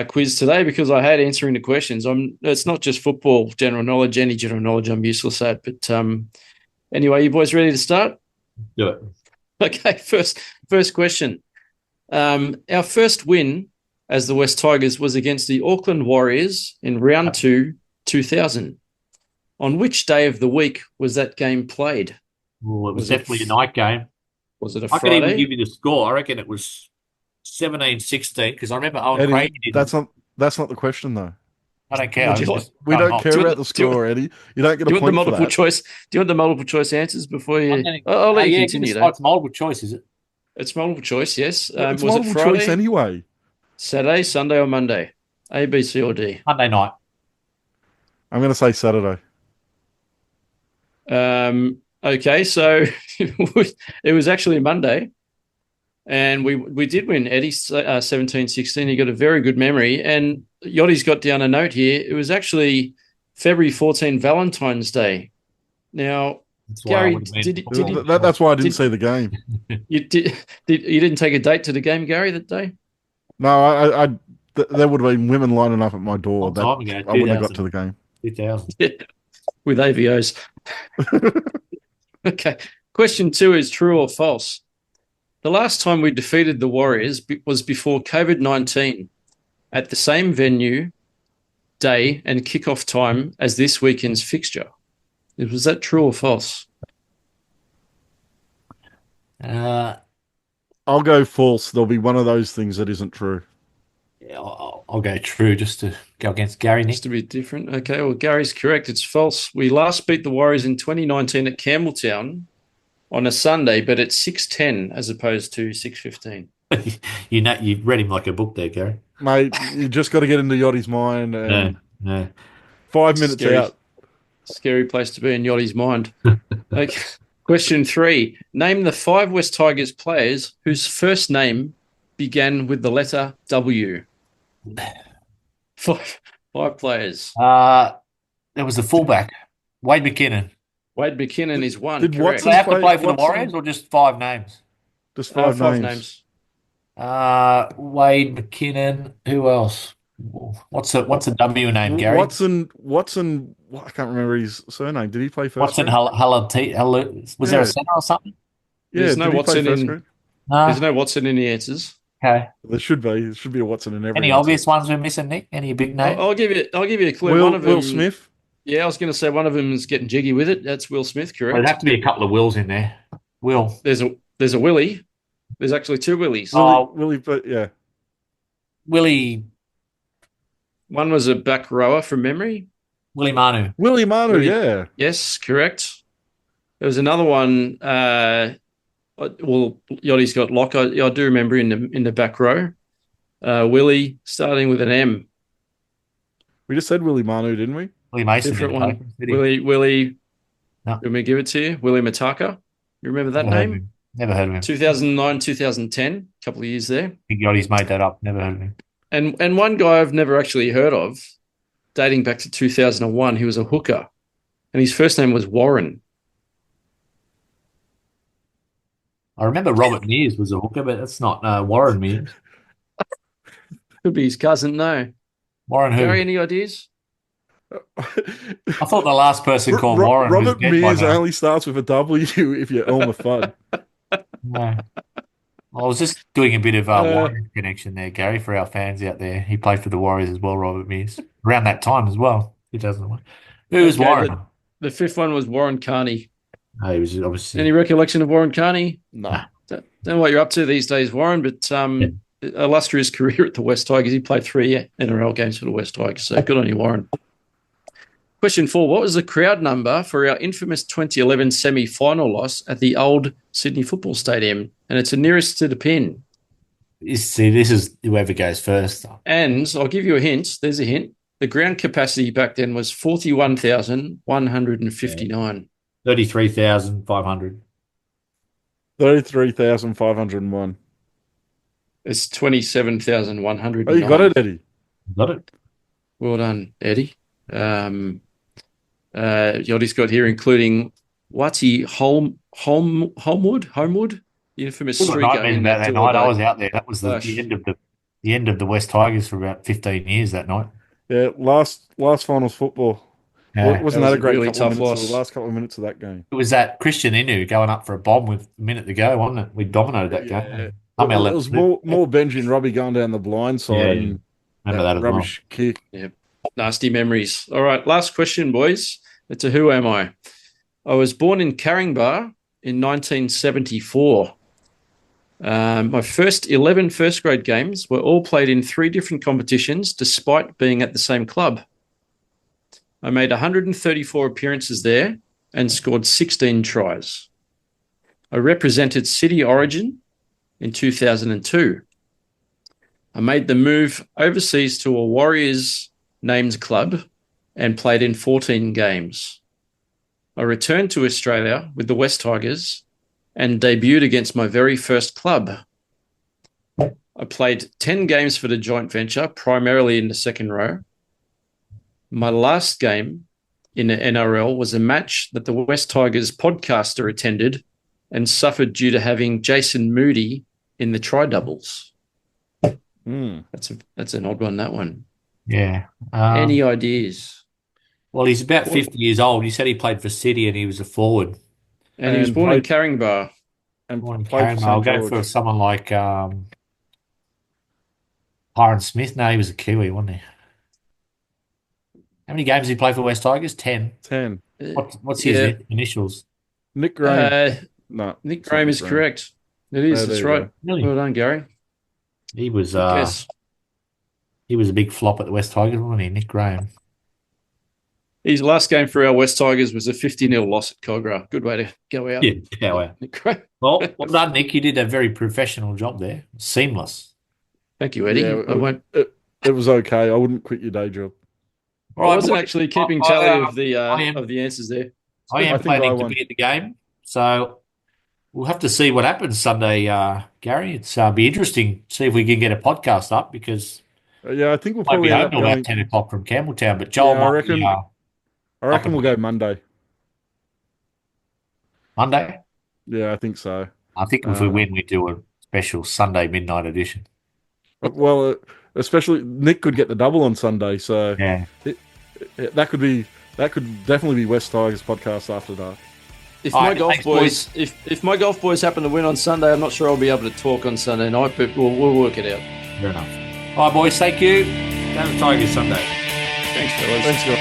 quiz today because I had answering the questions. It's not just football general knowledge, any general knowledge I'm useless at. But anyway, you boys ready to start? Do it. Okay, first question. Our first win as the West Tigers was against the Auckland Warriors in round 2, 2000. On which day of the week was that game played? Well, it was Was it definitely a night game. was it a I could even Friday? give you the score. I reckon it was 17-16 because I remember Owen Eddie, Craig didn't. that's not the question though. I don't care. I Would you was like? just We going don't off. care Do you about want the do you, score, Eddie. You don't get do a you want the point for multiple that. choice? Do you want the multiple choice answers before I'm you? getting, I'll let you yeah, give continue us though. it's multiple choice, is it? It's multiple choice. Yes. Well, it's Was it multiple choice Friday, anyway. Saturday, Sunday, or Monday? A, B, C, or D? Monday night. I'm going to say Saturday. Okay, so it was actually Monday, and we did win. Eddie 17-16. He got a very good memory, and Yachty's got down a note here. It was actually February 14, Valentine's Day. Now, That's why I Gary, would have been. That's why I didn't did see the game. you you didn't take a date to the game, Gary, that day? No, there would have been women lining up at my door. Long That time ago, I wouldn't have got 2000. to the game. 2000. With AVOs. Okay. Question 2 is true or false? The last time we defeated the Warriors was before COVID-19 at the same venue, day, and kickoff time as this weekend's fixture. Was that true or false? Uh, I'll go false. There'll be one of those things that isn't true. yeah, I'll go true just to go against Gary, Nick. Just to be different. Okay, well, Gary's correct. It's false. We last beat the Warriors in 2019 at Campbelltown on a Sunday, but at 6:10 as opposed to 6:15. You've read him like a book there, Gary. Mate, you just got to get into Yachty's mind No, and no. 5 minutes out. Scary place to be in Yachty's mind. Okay. Question 3. Name the 5 West Tigers players whose first name began with the letter W. Five players. There was the fullback, Wade McKinnon. Wade McKinnon is one. Did Correct. Do they have to Watson play for the Watson- Warriors or just 5 names? Just five Five names. names. Wade McKinnon. Who else? What's a W name, Gary? Watson. I can't remember his surname. Did he play first Watson grade? was there a Yeah. center or something? Yeah, There's no did he play Watson first in- grade? No. There's no Watson in the answers. Okay. There should be. There should be a Watson in every Any answer. obvious ones we're missing, Nick? Any big names? I'll give you a clue. Will, One of them, Will Smith. Yeah, I was going to say one of them is getting jiggy with it. That's Will Smith, There'd correct? have to be a couple of Wills in there. Will. There's a Willie. There's actually 2 Willies. Oh. Willie, but yeah. Willie One was a back rower from memory. Manu. Willie Manu, Willie- yeah. Yes, correct. There was another one. Yachty's got Lock. I do remember in the back row. Willie starting with an M. We just said Willie Manu, didn't we? Willie Mason. Different didn't one. play, did he? Willie. No. Let me give it to you. Willie Mataka. You remember that Never heard of name? him. Never heard of him. 2009, 2010. A couple of years there. Big Yachty's made that up. Never heard of him. And one guy I've never actually heard of, dating back to 2001. He was a hooker. and his first name was Warren. I remember Robert Mears was a hooker, but that's not Warren Mears. Could be his cousin, no. Warren who? Gary, any ideas? I thought the last person called Warren was Robert dead by Mears now. only starts with a W if you're Elmer Fudd. No. I was just doing a bit of Warriors connection there, Gary, for our fans out there. He played for the Warriors as well, Robert Mears, around that time as well, 2001. Who was Warren? The fifth one was Warren Carney. Oh, he was obviously. Any recollection of Warren Carney? No. Don't know what you're up to these days, Warren, but illustrious career at the West Tigers. He played 3 NRL games for the West Tigers, so good on you, Warren. Question 4. What was the crowd number for our infamous 2011 semi-final loss at the old Sydney Football Stadium? And it's the nearest to the pin. See, this is whoever goes first. And I'll give you a hint. There's a hint. The ground capacity back then was 41,159. 33,500. 33,501. It's 27,109. Oh, you got it, Eddie. Got it. Well done, Eddie. Yodi's got here, including Watty Homewood, the infamous streaker. I mean, in that night I was out there. That was the end of the West Tigers for about 15 years that night. Yeah, last finals football. Yeah. Wasn't that a great really couple of tough minutes? loss? The last couple of minutes of that game. It was that Christian Inu going up for a bomb with a minute to go, wasn't it? We dominated that game. It was more Benji and Robbie going down the blind side and remember that as rubbish kick. Yep. Nasty memories. All right, last question, boys. It's a who am I? I was born in Caringbah in 1974. My first 11 first grade games were all played in 3 different competitions, despite being at the same club. I made 134 appearances there and scored 16 tries. I represented City Origin in 2002. I made the move overseas to a Warriors named club and played in 14 games. I returned to Australia with the West Tigers and debuted against my very first club. I played 10 games for the joint venture, primarily in the second row. My last game in the NRL was a match that the West Tigers podcaster attended and suffered due to having Jason Moody in the try doubles. That's an odd one, that one. Yeah. Any ideas? Well, he's about 50 years old. He said he played for City and he was a forward. And he was born in Caringbah. And Born in played for Caringbah. I'll St. go for George. someone like Byron Smith. No, he was a Kiwi, wasn't he? How many games did he play for West Tigers? 10. 10. What's his initials? Nick Graham. No, Nick Graham is correct. It is. That's right. Really? Well done, Gary. He was Yes. he was a big flop at the West Tigers, wasn't he? Nick Graham. His last game for our West Tigers was a 50-0 loss at Cogra. Good way to go out. Yeah, wow. Nick Graham. Well done, Nick. You did a very professional job there. Seamless. Thank you, Eddie. Yeah, it was okay. I wouldn't quit your day job. I wasn't actually keeping tally of the answers there. I am I think planning I to won. be at the game, so we'll have to see what happens Sunday, Gary. It's be interesting to see if we can get a podcast up because Yeah, I think we'll I might be probably end home up till going. about 10 o'clock from Campbelltown, but Joel Yeah, might be I reckon we'll go Monday. Monday. Yeah, I think so. I think if we win, we do a special Sunday midnight edition. Well, especially Nick could get the double on Sunday, so Yeah. that could definitely be West Tigers podcast after dark. If All my right, golf thanks, boys, if my golf boys happen to win on Sunday, I'm not sure I'll be able to talk on Sunday night, but we'll work it out. Fair enough. All right, boys. Thank you. Down to Tigers Sunday. Thanks, fellas. Thanks, guys.